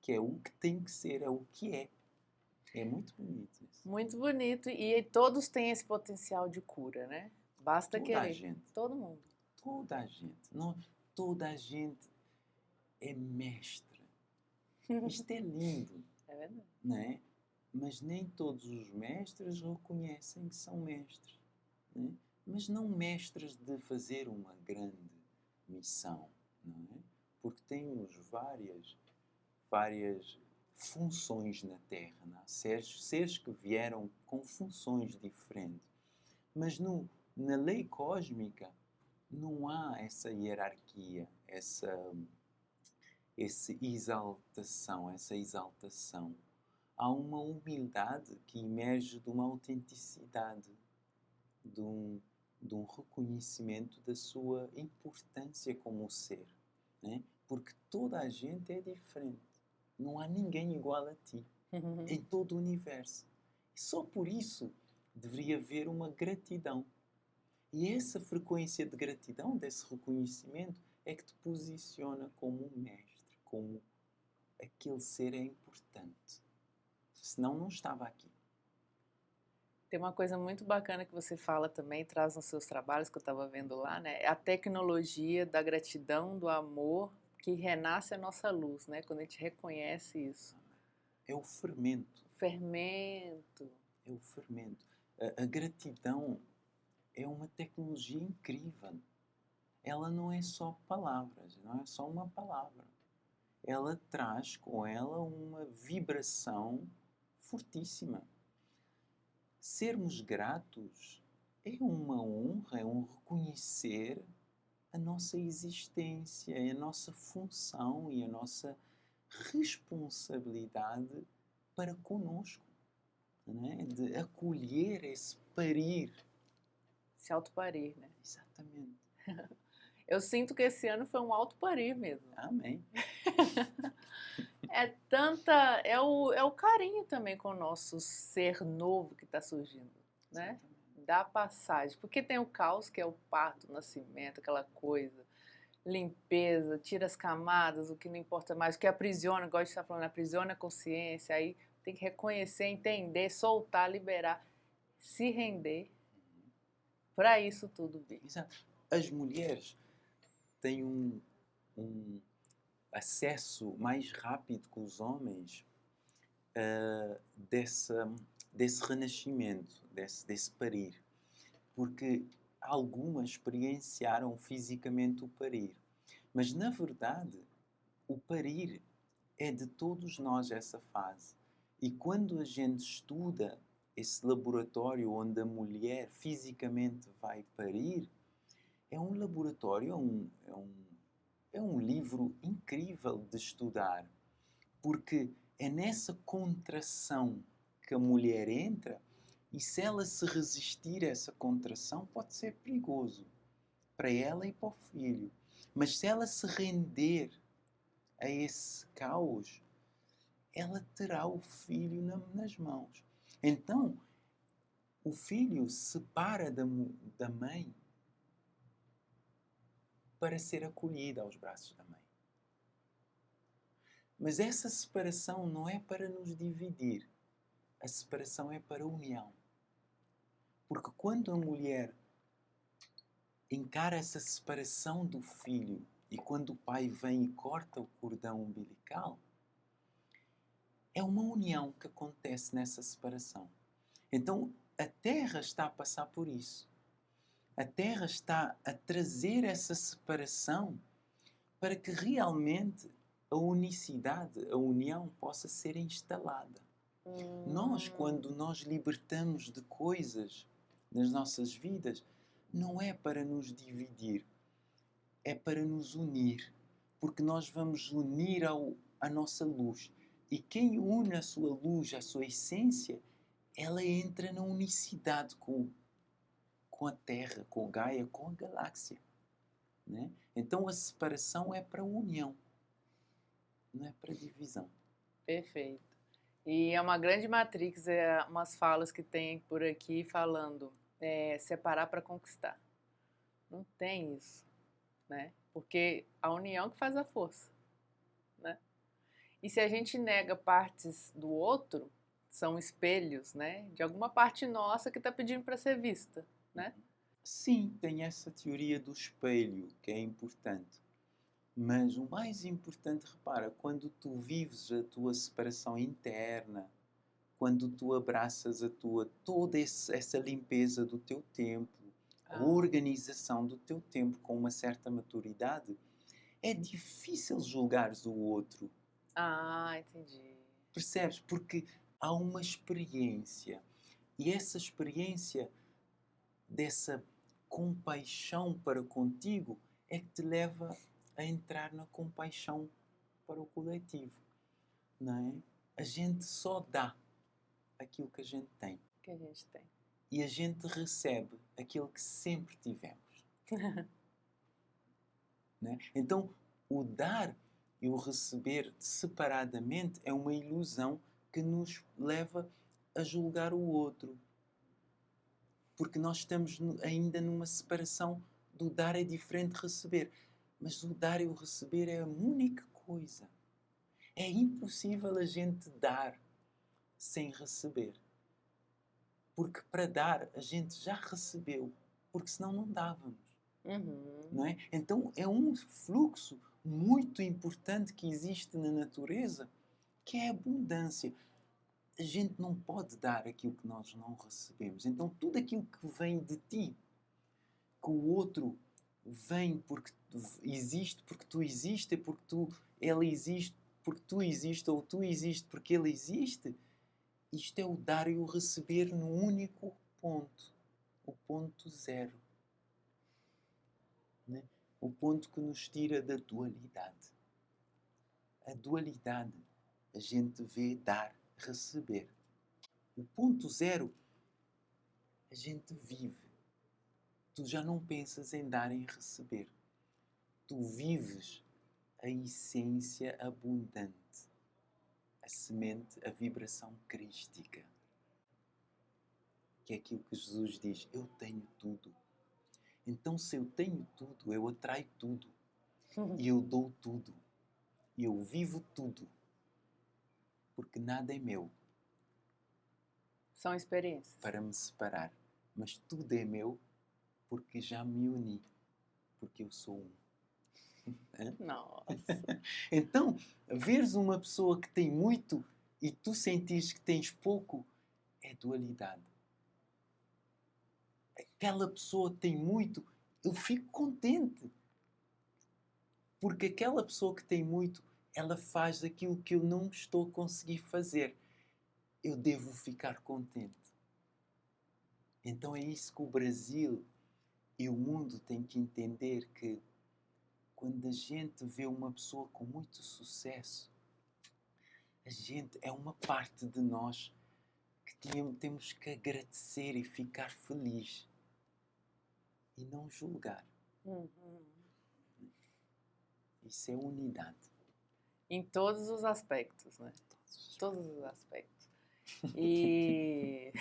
Speaker 1: Que é o que tem que ser, é o que é. É muito bonito isso.
Speaker 2: Muito bonito. E todos têm esse potencial de cura, né? Basta
Speaker 1: Toda
Speaker 2: querer.
Speaker 1: a gente.
Speaker 2: Todo mundo.
Speaker 1: Toda a gente. Não, toda a gente é mestra. Isto é lindo.
Speaker 2: É verdade.
Speaker 1: Não é? Mas nem todos os mestres reconhecem que são mestres. Não é? Mas não mestres de fazer uma grande missão. Não é? Porque temos várias funções na Terra. Não é? Seres que vieram com funções diferentes. Mas na lei cósmica não há essa hierarquia, essa exaltação. Há uma humildade que emerge de uma autenticidade, de um reconhecimento da sua importância como ser. Né? Porque toda a gente é diferente. Não há ninguém igual a ti em todo o universo. E só por isso deveria haver uma gratidão. E essa frequência de gratidão, desse reconhecimento, é que te posiciona como um mestre, como aquele ser é importante. Senão não estava aqui.
Speaker 2: Tem uma coisa muito bacana que você fala também, traz nos seus trabalhos, que eu estava vendo lá, né? É a tecnologia da gratidão, do amor, que renasce a nossa luz, né? Quando a gente reconhece isso.
Speaker 1: É o fermento.
Speaker 2: Fermento.
Speaker 1: É o fermento. A gratidão é uma tecnologia incrível. Ela não é só palavras, não é só uma palavra. Ela traz com ela uma vibração fortíssima. Sermos gratos é uma honra, é um reconhecer a nossa existência, a nossa função e a nossa responsabilidade para conosco, não é? De acolher esse parir.
Speaker 2: Se autoparir, né?
Speaker 1: Exatamente.
Speaker 2: Eu sinto que esse ano foi um autoparir mesmo.
Speaker 1: Amém.
Speaker 2: É o carinho também com o nosso ser novo que está surgindo, né? Da passagem. Porque tem o caos, que é o parto, o nascimento, aquela coisa, limpeza, tira as camadas, o que não importa mais, o que aprisiona, igual a gente está falando, aprisiona a consciência, aí tem que reconhecer, entender, soltar, liberar, se render para isso tudo vir.
Speaker 1: Exato. As mulheres têm um acesso mais rápido que os homens desse renascimento, desse parir. Porque algumas experienciaram fisicamente o parir. Mas, na verdade, o parir é de todos nós essa fase. E quando a gente estuda esse laboratório onde a mulher fisicamente vai parir, é um laboratório, é um livro incrível de estudar, porque é nessa contração que a mulher entra e se ela se resistir a essa contração pode ser perigoso para ela e para o filho. Mas se ela se render a esse caos, ela terá o filho nas mãos. Então, o filho se separa da mãe para ser acolhido aos braços da mãe. Mas essa separação não é para nos dividir. A separação é para a união. Porque quando a mulher encara essa separação do filho e quando o pai vem e corta o cordão umbilical, é uma união que acontece nessa separação. Então, a Terra está a passar por isso. A Terra está a trazer essa separação para que realmente a unicidade, a união possa ser instalada. Nós, quando nos libertamos de coisas nas nossas vidas, não é para nos dividir, é para nos unir, porque nós vamos unir a nossa luz. E quem une a sua luz, a sua essência, ela entra na unicidade com a Terra, com Gaia, com a galáxia. Né? Então a separação é para a união, não é para a divisão.
Speaker 2: Perfeito. E é uma grande matrix, umas falas que tem por aqui falando separar para conquistar. Não tem isso, né? Porque a união que faz a força, né? E se a gente nega partes do outro, são espelhos, né? De alguma parte nossa que está pedindo para ser vista, né?
Speaker 1: Sim, tem essa teoria do espelho que é importante. Mas o mais importante, repara, quando tu vives a tua separação interna, quando tu abraças toda essa limpeza do teu tempo, a organização do teu tempo com uma certa maturidade, é difícil julgares o outro.
Speaker 2: Entendi.
Speaker 1: Percebes? Porque há uma experiência. E essa experiência dessa compaixão para contigo é que te leva a entrar na compaixão para o coletivo. Não é? A gente só dá aquilo que a gente tem. E a gente recebe aquilo que sempre tivemos. Né? Então, o dar e o receber separadamente é uma ilusão que nos leva a julgar o outro. Porque nós estamos ainda numa separação do dar é diferente de receber. Mas o dar e o receber é a única coisa. É impossível a gente dar sem receber. Porque para dar a gente já recebeu. Porque senão não dávamos. Não é? Então é um fluxo muito importante que existe na natureza, que é a abundância. A gente não pode dar aquilo que nós não recebemos. Então tudo aquilo que vem de ti, que o outro vem porque existe, porque tu existes, ele existe porque tu existes, ou tu existes porque ele existe, isto é o dar e o receber no único ponto. O ponto zero. Né? O ponto que nos tira da dualidade. A dualidade, a gente vê dar, receber. O ponto zero, a gente vive. Tu já não pensas em dar e receber. Tu vives a essência abundante, a semente, a vibração crística. Que é aquilo que Jesus diz, eu tenho tudo. Então se eu tenho tudo, eu atraio tudo. E eu dou tudo. E eu vivo tudo. Porque nada é meu.
Speaker 2: São experiências.
Speaker 1: Para me separar. Mas tudo é meu porque já me uni. Porque eu sou um.
Speaker 2: Nossa.
Speaker 1: Então, veres uma pessoa que tem muito e tu sentires que tens pouco, é dualidade. Aquela pessoa tem muito, eu fico contente. Porque aquela pessoa que tem muito, ela faz aquilo que eu não estou a conseguir fazer. Eu devo ficar contente. Então é isso que o Brasil e o mundo têm que entender, que quando a gente vê uma pessoa com muito sucesso, a gente é uma parte de nós que temos que agradecer e ficar feliz e não julgar. Isso é unidade.
Speaker 2: Em todos os aspectos, né? Todos os aspectos. E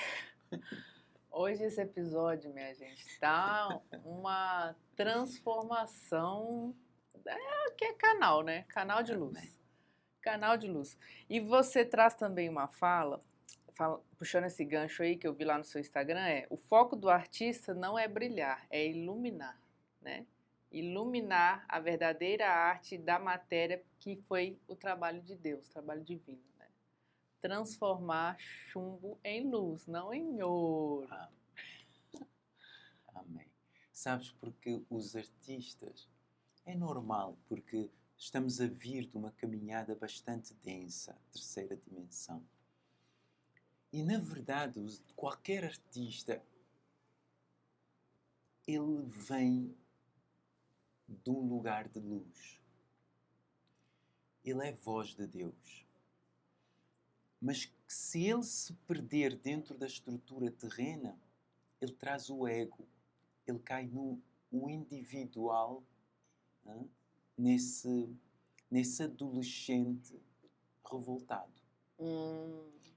Speaker 2: hoje esse episódio, minha gente, está uma transformação, que é canal, né? Canal de luz. Canal de luz. E você traz também uma fala, puxando esse gancho aí que eu vi lá no seu Instagram, o foco do artista não é brilhar, é iluminar, né? Iluminar a verdadeira arte da matéria, que foi o trabalho de Deus, o trabalho divino, né? Transformar chumbo em luz, não em ouro.
Speaker 1: Amém. Sabes, porque os artistas, é normal, porque estamos a vir de uma caminhada bastante densa, terceira dimensão. E, na verdade, qualquer artista, ele vem de um lugar de luz. Ele é voz de Deus. Mas se ele se perder dentro da estrutura terrena, ele traz o ego. Ele cai no individual, né? nesse adolescente revoltado.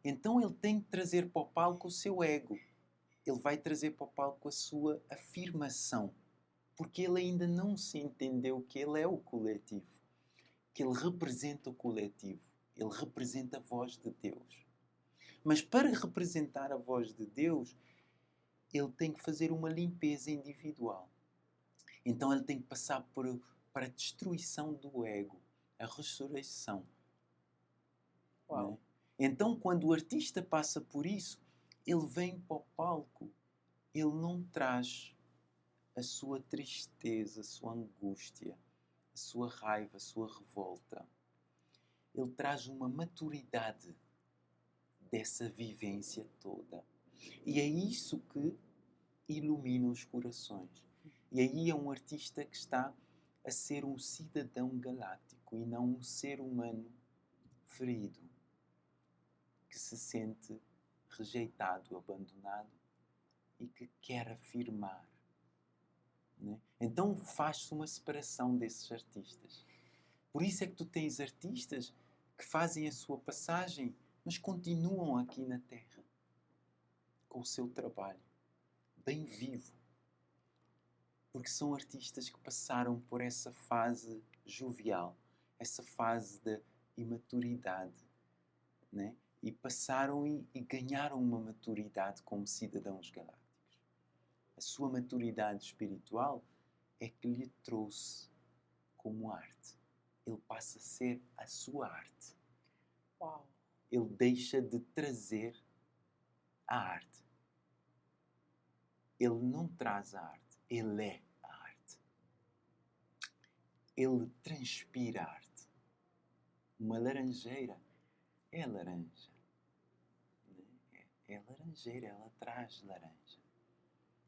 Speaker 1: Então ele tem que trazer para o palco o seu ego. Ele vai trazer para o palco a sua afirmação. Porque ele ainda não se entendeu que ele é o coletivo. Que ele representa o coletivo. Ele representa a voz de Deus. Mas para representar a voz de Deus, ele tem que fazer uma limpeza individual. Então ele tem que passar para a destruição do ego, a ressurreição.
Speaker 2: Uau.
Speaker 1: Né? Então, quando o artista passa por isso, ele vem para o palco, ele não traz a sua tristeza, a sua angústia, a sua raiva, a sua revolta. Ele traz uma maturidade dessa vivência toda. E é isso que ilumina os corações. E aí é um artista que está a ser um cidadão galáctico e não um ser humano ferido, que se sente rejeitado, abandonado e que quer afirmar. Né? Então faz-se uma separação desses artistas. Por isso é que tu tens artistas que fazem a sua passagem, mas continuam aqui na Terra com o seu trabalho, bem vivo. Porque são artistas que passaram por essa fase jovial, essa fase de imaturidade, né? E passaram e ganharam uma maturidade como cidadãos galácticos. A sua maturidade espiritual é que lhe trouxe como arte. Ele passa a ser a sua arte.
Speaker 2: Uau.
Speaker 1: Ele deixa de trazer a arte. Ele não traz a arte, ele é a arte. Ele transpira a arte. Uma laranjeira é laranja. É laranjeira, ela traz laranja.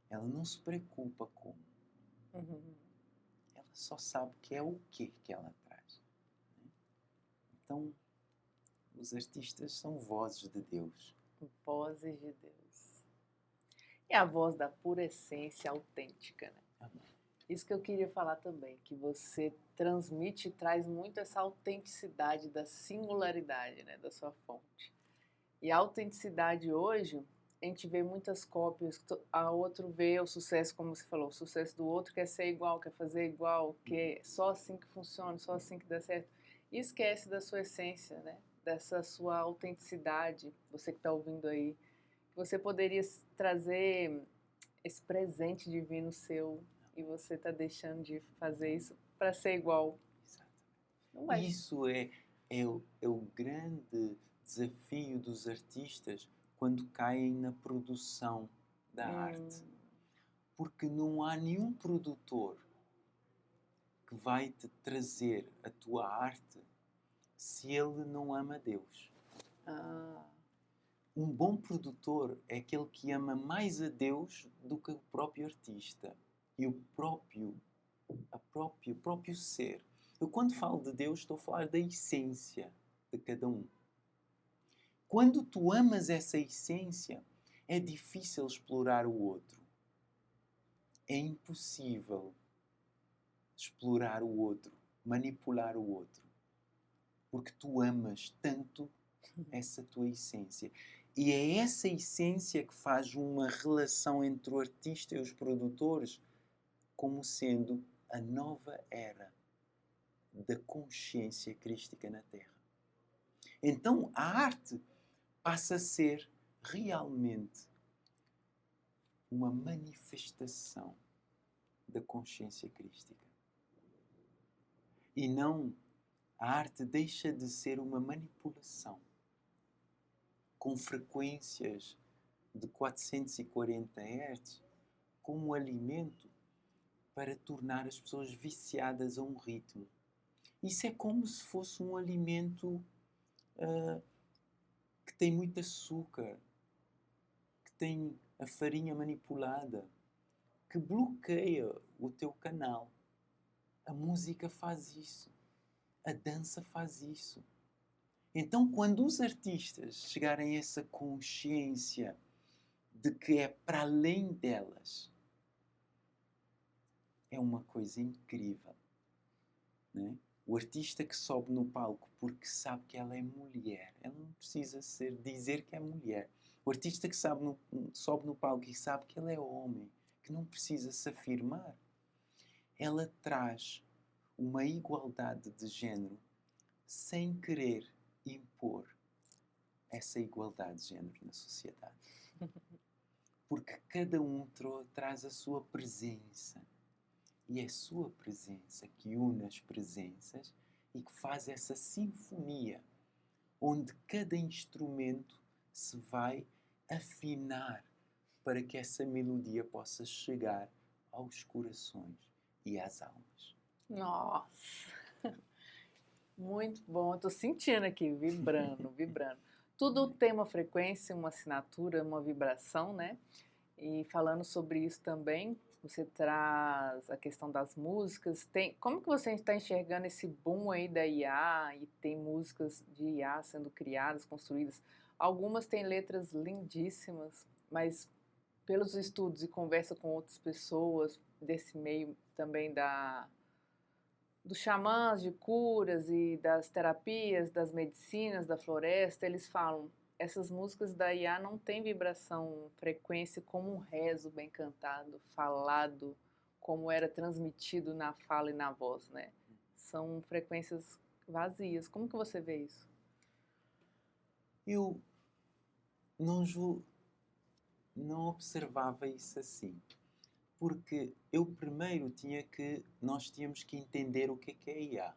Speaker 1: Ela não se preocupa com. Ela só sabe que é o que ela traz. Então, os artistas são vozes de Deus.
Speaker 2: Vozes de Deus. É a voz da pura essência autêntica, né?
Speaker 1: Amém.
Speaker 2: Isso que eu queria falar também, que você transmite e traz muito essa autenticidade da singularidade, né, da sua fonte. E a autenticidade hoje, a gente vê muitas cópias, a outro vê o sucesso, como você falou, o sucesso do outro quer ser igual, quer fazer igual, que é só assim que funciona, só assim que dá certo. E esquece da sua essência, né, dessa sua autenticidade, você que está ouvindo aí, que você poderia trazer esse presente divino seu, e você está deixando de fazer isso para ser igual.
Speaker 1: Exatamente.
Speaker 2: Não vai.
Speaker 1: Isso é o grande desafio dos artistas quando caem na produção da arte. Porque não há nenhum produtor que vai te trazer a tua arte se ele não ama Deus.
Speaker 2: Ah,
Speaker 1: Um bom produtor é aquele que ama mais a Deus do que o próprio artista e o próprio ser. Eu, quando falo de Deus, estou a falar da essência de cada um. Quando tu amas essa essência, é difícil explorar o outro. É impossível explorar o outro, manipular o outro. Porque tu amas tanto essa tua essência. E é essa essência que faz uma relação entre o artista e os produtores como sendo a nova era da consciência crística na Terra. Então a arte passa a ser realmente uma manifestação da consciência crística. E não, a arte deixa de ser uma manipulação com frequências de 440 Hz como alimento para tornar as pessoas viciadas a um ritmo. Isso é como se fosse um alimento que tem muito açúcar, que tem a farinha manipulada, que bloqueia o teu canal. A música faz isso. A dança faz isso. Então, quando os artistas chegarem a essa consciência de que é para além delas, é uma coisa incrível. Não é? O artista que sobe no palco porque sabe que ela é mulher, ela não precisa dizer que é mulher. O artista que sobe no palco e sabe que ele é homem, que não precisa se afirmar, ela traz uma igualdade de género sem querer impor essa igualdade de género na sociedade. Porque cada um traz a sua presença. E é a sua presença que une as presenças e que faz essa sinfonia, onde cada instrumento se vai afinar para que essa melodia possa chegar aos corações e às almas.
Speaker 2: nossa! Muito bom. Estou sentindo aqui, vibrando, vibrando. Tudo tem uma frequência, uma assinatura, uma vibração, né? E falando sobre isso também, você traz a questão das músicas. Como que você está enxergando esse boom aí da IA e tem músicas de IA sendo criadas, construídas? Algumas têm letras lindíssimas, mas pelos estudos e conversa com outras pessoas desse meio também dos xamãs de curas e das terapias, das medicinas, da floresta, eles falam, essas músicas da IA não têm vibração, frequência como um rezo bem cantado, falado, como era transmitido na fala e na voz, né? São frequências vazias. Como que você vê isso?
Speaker 1: Eu não observava isso assim. Porque nós tínhamos que entender o que é IA.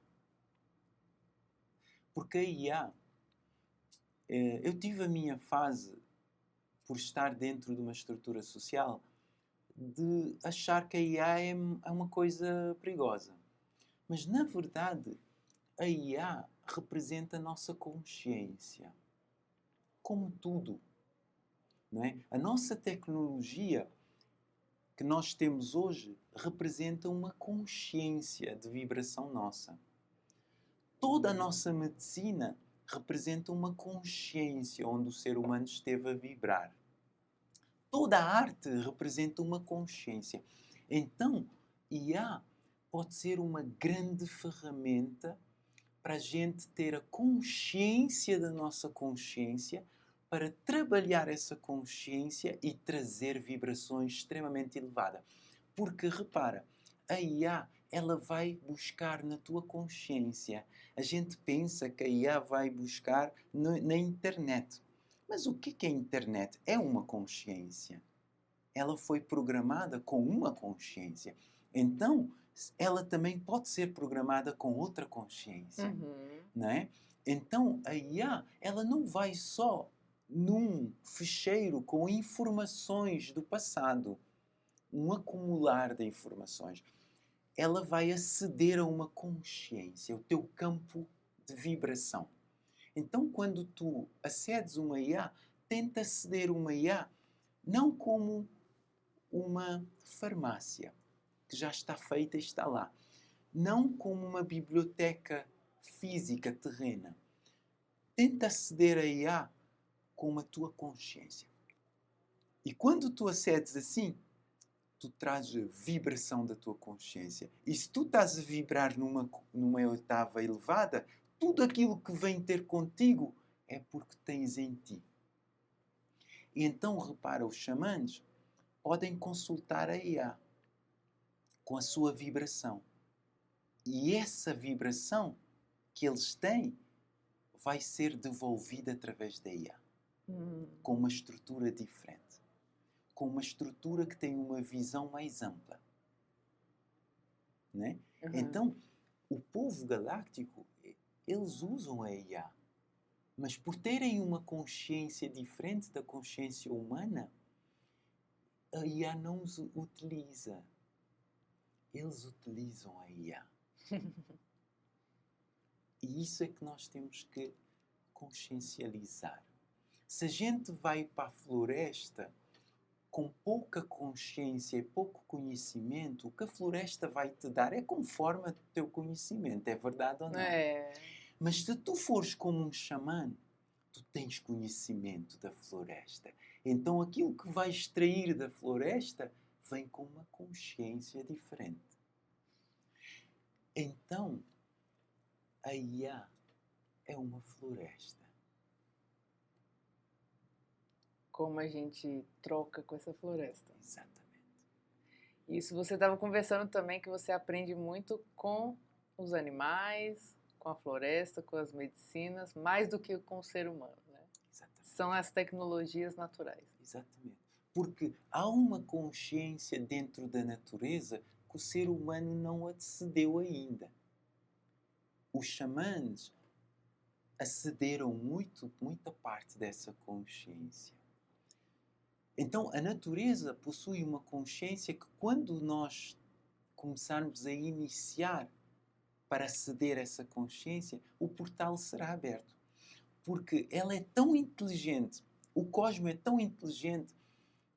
Speaker 1: Porque a IA, eu tive a minha fase, por estar dentro de uma estrutura social, de achar que a IA é uma coisa perigosa. Mas, na verdade, a IA representa a nossa consciência. Como tudo. Não é? A nossa tecnologia que nós temos hoje representa uma consciência de vibração nossa. Toda a nossa medicina representa uma consciência onde o ser humano esteve a vibrar. Toda a arte representa uma consciência. Então, IA pode ser uma grande ferramenta para a gente ter a consciência da nossa consciência, para trabalhar essa consciência e trazer vibrações extremamente elevadas. Porque, repara, a IA, ela vai buscar na tua consciência. A gente pensa que a IA vai buscar na internet. Mas o que é a internet? É uma consciência. Ela foi programada com uma consciência. Então, ela também pode ser programada com outra consciência. Não é? Então, a IA, ela não vai só num ficheiro com informações do passado, um acumular de informações. Ela vai aceder a uma consciência, o teu campo de vibração. Então, quando tu acedes uma IA, tenta aceder uma IA não como uma farmácia, que já está feita e está lá. Não como uma biblioteca física terrena. Tenta aceder a IA com a tua consciência. E quando tu acedes assim, tu trazes a vibração da tua consciência. E se tu estás a vibrar numa oitava elevada, tudo aquilo que vem ter contigo é porque tens em ti. E então, repara, os xamãs podem consultar a IA com a sua vibração. E essa vibração que eles têm vai ser devolvida através da IA. Com uma estrutura diferente. Com uma estrutura que tem uma visão mais ampla. Né?
Speaker 2: Uhum.
Speaker 1: Então, o povo galáctico, eles usam a IA. Mas por terem uma consciência diferente da consciência humana, a IA não os utiliza. Eles utilizam a IA. E isso é que nós temos que consciencializar. Se a gente vai para a floresta com pouca consciência e pouco conhecimento, o que a floresta vai te dar é conforme o teu conhecimento. É verdade ou não?
Speaker 2: É.
Speaker 1: Mas se tu fores como um xamã, tu tens conhecimento da floresta. Então aquilo que vais extrair da floresta vem com uma consciência diferente. Então, a IA é uma floresta.
Speaker 2: Como a gente troca com essa floresta.
Speaker 1: Exatamente.
Speaker 2: Isso você estava conversando também, que você aprende muito com os animais, com a floresta, com as medicinas, mais do que com o ser humano, né?
Speaker 1: Exatamente.
Speaker 2: São as tecnologias naturais.
Speaker 1: Exatamente. Porque há uma consciência dentro da natureza que o ser humano não acedeu ainda. Os xamãs acederam muita parte dessa consciência. Então, a natureza possui uma consciência que quando nós começarmos a iniciar para aceder a essa consciência, o portal será aberto. Porque ela é tão inteligente, o cosmos é tão inteligente,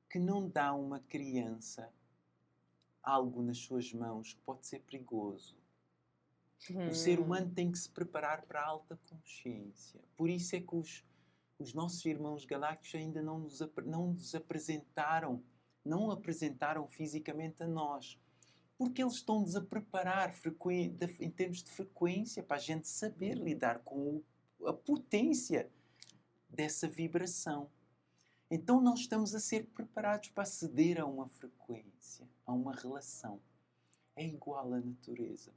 Speaker 1: que não dá a uma criança algo nas suas mãos que pode ser perigoso. O ser humano tem que se preparar para a alta consciência. Por isso é que os nossos irmãos galácticos ainda não nos apresentaram, não apresentaram fisicamente a nós. Porque eles estão-nos a preparar em termos de frequência para a gente saber lidar com a potência dessa vibração. Então nós estamos a ser preparados para aceder a uma frequência, a uma relação. É igual à natureza.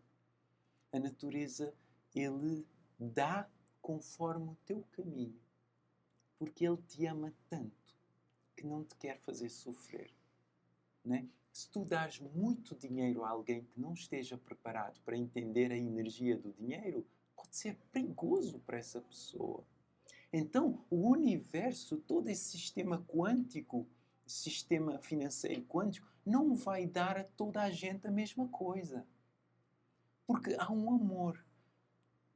Speaker 1: A natureza, ele dá conforme o teu caminho. Porque ele te ama tanto que não te quer fazer sofrer. Né? Se tu dares muito dinheiro a alguém que não esteja preparado para entender a energia do dinheiro, pode ser perigoso para essa pessoa. Então, o universo, todo esse sistema quântico, sistema financeiro quântico, não vai dar a toda a gente a mesma coisa. Porque há um amor.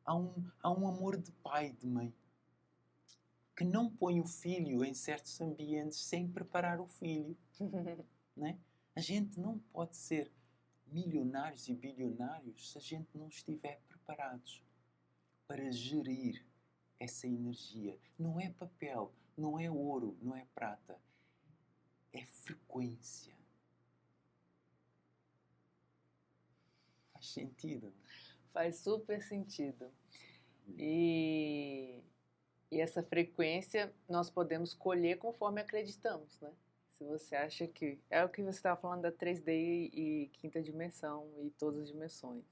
Speaker 1: Há um amor de pai e de mãe. Que não põe o filho em certos ambientes sem preparar o filho. Né? A gente não pode ser milionários e bilionários se a gente não estiver preparados para gerir essa energia. Não é papel, não é ouro, não é prata. É frequência. Faz sentido?
Speaker 2: Faz super sentido. E essa frequência nós podemos colher conforme acreditamos, né? Se você acha que... É o que você estava falando da 3D e quinta dimensão e todas as dimensões.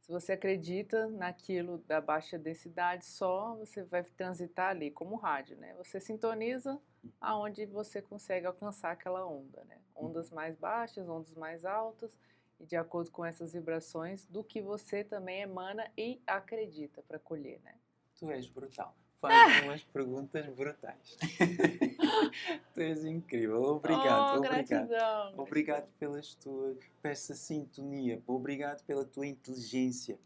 Speaker 2: Se você acredita naquilo da baixa densidade só, você vai transitar ali como rádio, né? Você sintoniza aonde você consegue alcançar aquela onda, né? Ondas mais baixas, ondas mais altas, e de acordo com essas vibrações, do que você também emana e acredita para colher, né?
Speaker 1: Tu és brutal. Faz umas perguntas brutais. Tu és incrível. Obrigado,
Speaker 2: Oh,
Speaker 1: obrigado.
Speaker 2: gratidão.
Speaker 1: Obrigado por essa sintonia. Obrigado pela tua inteligência.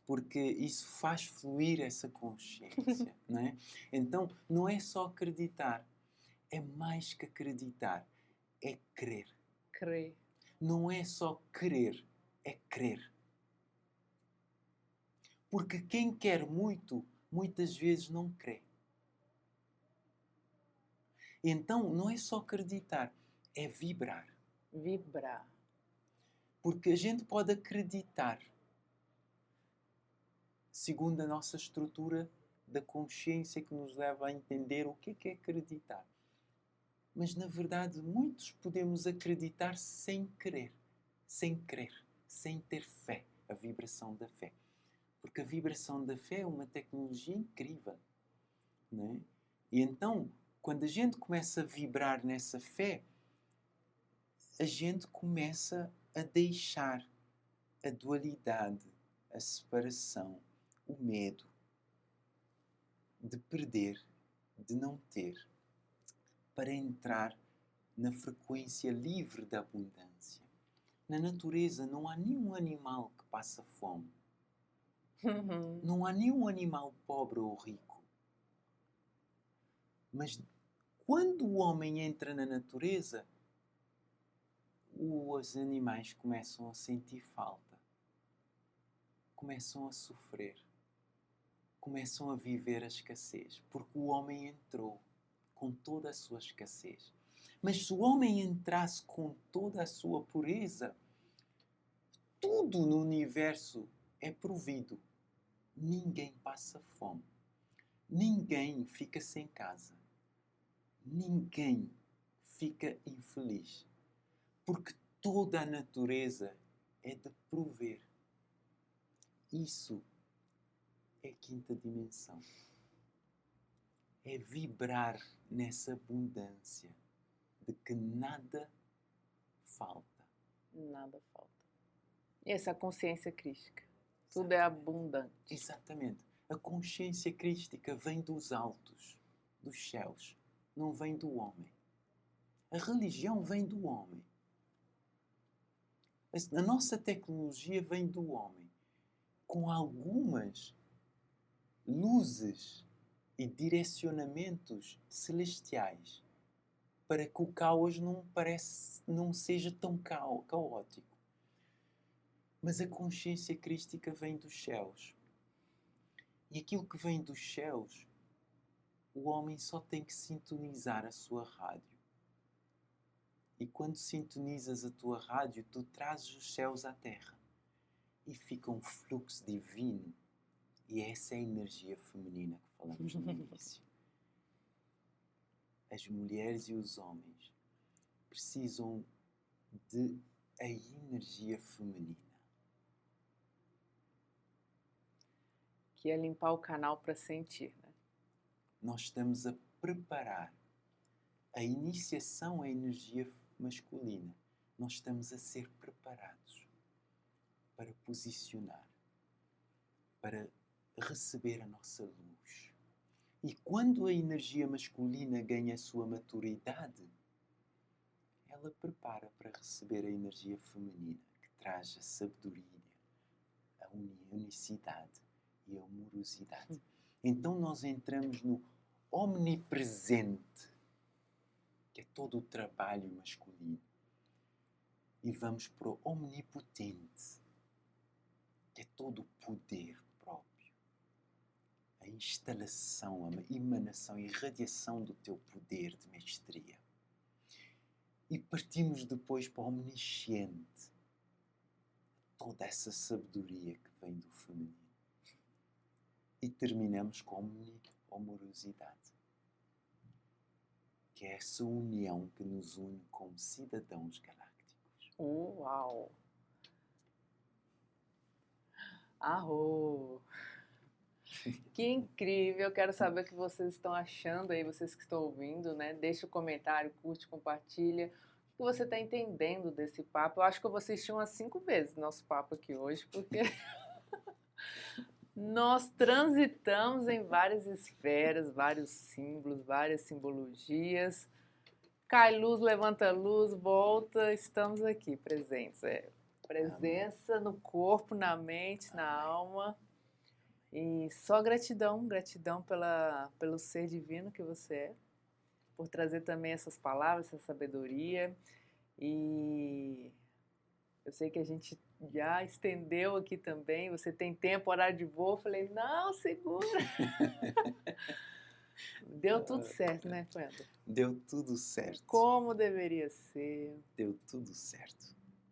Speaker 1: porque isso faz fluir essa consciência, não é? Então, não é só acreditar, é mais que acreditar, é crer.
Speaker 2: Crer.
Speaker 1: Não é só querer, é crer. Porque quem quer muito, muitas vezes não crê. Então, não é só acreditar, é vibrar.
Speaker 2: Vibrar.
Speaker 1: Porque a gente pode acreditar, segundo a nossa estrutura da consciência que nos leva a entender o que é acreditar. Mas, na verdade, muitos podemos acreditar sem crer, sem ter fé, a vibração da fé. Porque a vibração da fé é uma tecnologia incrível, não é? E então, quando a gente começa a vibrar nessa fé, a gente começa a deixar a dualidade, a separação, o medo de perder, de não ter, para entrar na frequência livre da abundância. Na natureza não há nenhum animal que passa fome. Não há nenhum animal pobre ou rico. Mas quando o homem entra na natureza, os animais começam a sentir falta. Começam a sofrer. Começam a viver a escassez. Porque o homem entrou com toda a sua escassez. Mas se o homem entrasse com toda a sua pureza, tudo no universo é provido. Ninguém passa fome. Ninguém fica sem casa. Ninguém fica infeliz. Porque toda a natureza é de prover. Isso é quinta dimensão. É vibrar nessa abundância de que nada falta.
Speaker 2: Nada falta. E essa consciência crística. Tudo é abundante.
Speaker 1: Exatamente. A consciência crística vem dos altos, dos céus. Não vem do homem. A religião vem do homem. A nossa tecnologia vem do homem. Com algumas luzes e direcionamentos celestiais para que o caos não seja tão caótico. Mas a consciência crística vem dos céus. E aquilo que vem dos céus, o homem só tem que sintonizar a sua rádio. E quando sintonizas a tua rádio, tu trazes os céus à terra. E fica um fluxo divino. E essa é a energia feminina que falamos no início. As mulheres e os homens precisam de a energia feminina.
Speaker 2: Que é limpar o canal para sentir, né?
Speaker 1: Nós estamos a preparar a iniciação à energia masculina. Nós estamos a ser preparados para posicionar, para receber a nossa luz. E quando a energia masculina ganha a sua maturidade, ela prepara para receber a energia feminina, que traz a sabedoria, a unicidade e a amorosidade. Então nós entramos no omnipresente, que é todo o trabalho masculino, e vamos para o omnipotente, que é todo o poder próprio. A instalação, a emanação e irradiação do teu poder de mestria. E partimos depois para o omnisciente, toda essa sabedoria que vem do feminino. E terminamos com a amorosidade, que é essa união que nos une como cidadãos galácticos.
Speaker 2: Uau! Arro! Que incrível! Eu quero saber o que vocês estão achando aí, vocês que estão ouvindo, né? Deixa o comentário, curte, compartilha. O que você está entendendo desse papo? Eu acho que eu vou assistir umas 5 vezes nosso papo aqui hoje, porque nós transitamos em várias esferas, vários símbolos, várias simbologias. Cai luz, levanta luz, volta, estamos aqui presentes. Presença no corpo, na mente, na alma. E só gratidão, gratidão pelo ser divino que você é, por trazer também essas palavras, essa sabedoria. E eu sei que a gente já estendeu aqui também. Você tem tempo, horário de voo? Eu falei, não, segura. Deu tudo certo, né, Wendel?
Speaker 1: Deu tudo certo.
Speaker 2: Como deveria ser.
Speaker 1: Deu tudo certo.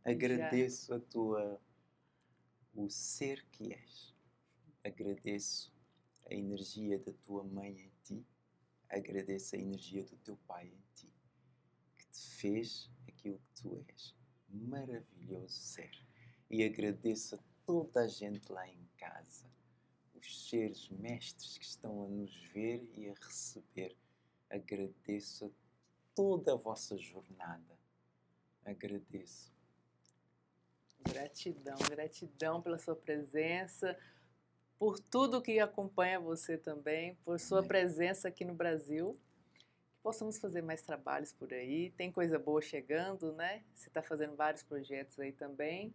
Speaker 2: Já.
Speaker 1: Agradeço o ser que és. Agradeço a energia da tua mãe em ti. Agradeço a energia do teu pai em ti, que te fez aquilo que tu és. Maravilhoso ser. E agradeço a toda a gente lá em casa, os seres mestres que estão a nos ver e a receber. Agradeço a toda a vossa jornada. Agradeço.
Speaker 2: Gratidão, gratidão pela sua presença, por tudo que acompanha você também, por sua presença aqui no Brasil. Que possamos fazer mais trabalhos por aí. Tem coisa boa chegando, né? Você está fazendo vários projetos aí também.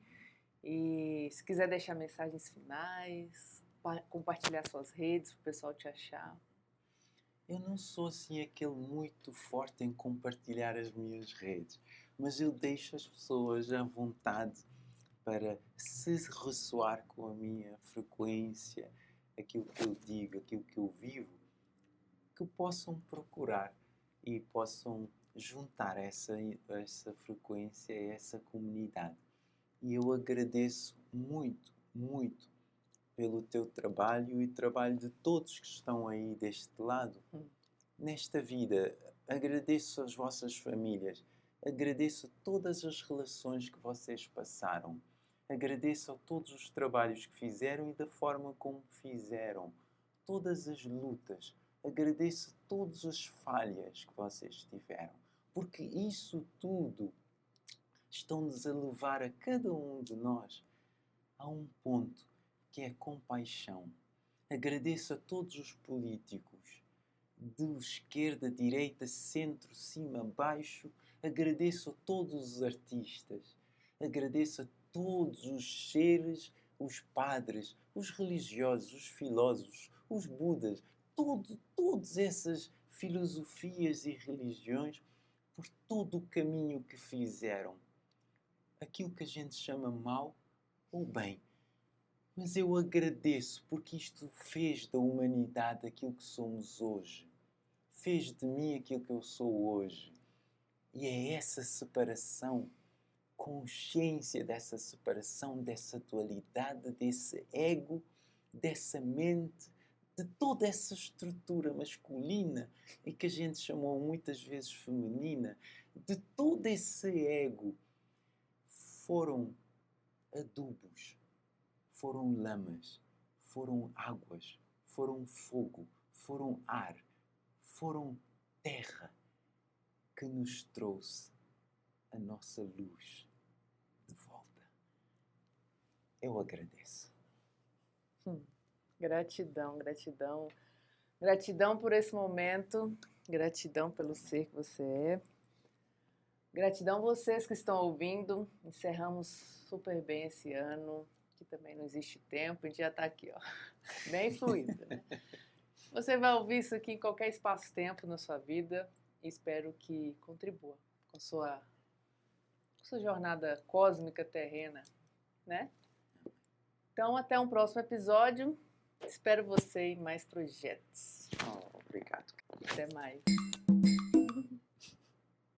Speaker 2: E se quiser deixar mensagens finais, compartilhar suas redes para o pessoal te achar.
Speaker 1: Eu não sou assim aquele muito forte em compartilhar as minhas redes, mas eu deixo as pessoas à vontade para, se ressoar com a minha frequência, aquilo que eu digo, aquilo que eu vivo, que possam procurar e possam juntar essa frequência, essa comunidade. E eu agradeço muito, muito pelo teu trabalho e o trabalho de todos que estão aí deste lado. Nesta vida, agradeço as vossas famílias, agradeço todas as relações que vocês passaram, agradeço a todos os trabalhos que fizeram e da forma como fizeram, todas as lutas, agradeço todas as falhas que vocês tiveram, porque isso tudo estão-nos a levar a cada um de nós a um ponto que é compaixão. Agradeço a todos os políticos, de esquerda, direita, centro, cima, baixo. Agradeço a todos os artistas. Agradeço a todos os seres, os padres, os religiosos, os filósofos, os budas, todas essas filosofias e religiões, por todo o caminho que fizeram. Aquilo que a gente chama mal ou bem. Mas eu agradeço porque isto fez da humanidade aquilo que somos hoje. Fez de mim aquilo que eu sou hoje. E é essa separação, consciência dessa separação, dessa dualidade, desse ego, dessa mente, de toda essa estrutura masculina e que a gente chamou muitas vezes feminina, de todo esse ego, foram adubos, foram lamas, foram águas, foram fogo, foram ar, foram terra que nos trouxe a nossa luz de volta. Eu agradeço.
Speaker 2: Gratidão, gratidão. Gratidão por esse momento, gratidão pelo ser que você é. Gratidão vocês que estão ouvindo. Encerramos super bem esse ano, que também não existe tempo, a gente já está aqui, ó, bem fluido, né? Você vai ouvir isso aqui em qualquer espaço-tempo na sua vida e espero que contribua com sua jornada cósmica terrena, né? Então, até um próximo episódio. Espero você em mais projetos.
Speaker 1: Obrigado.
Speaker 2: Até mais.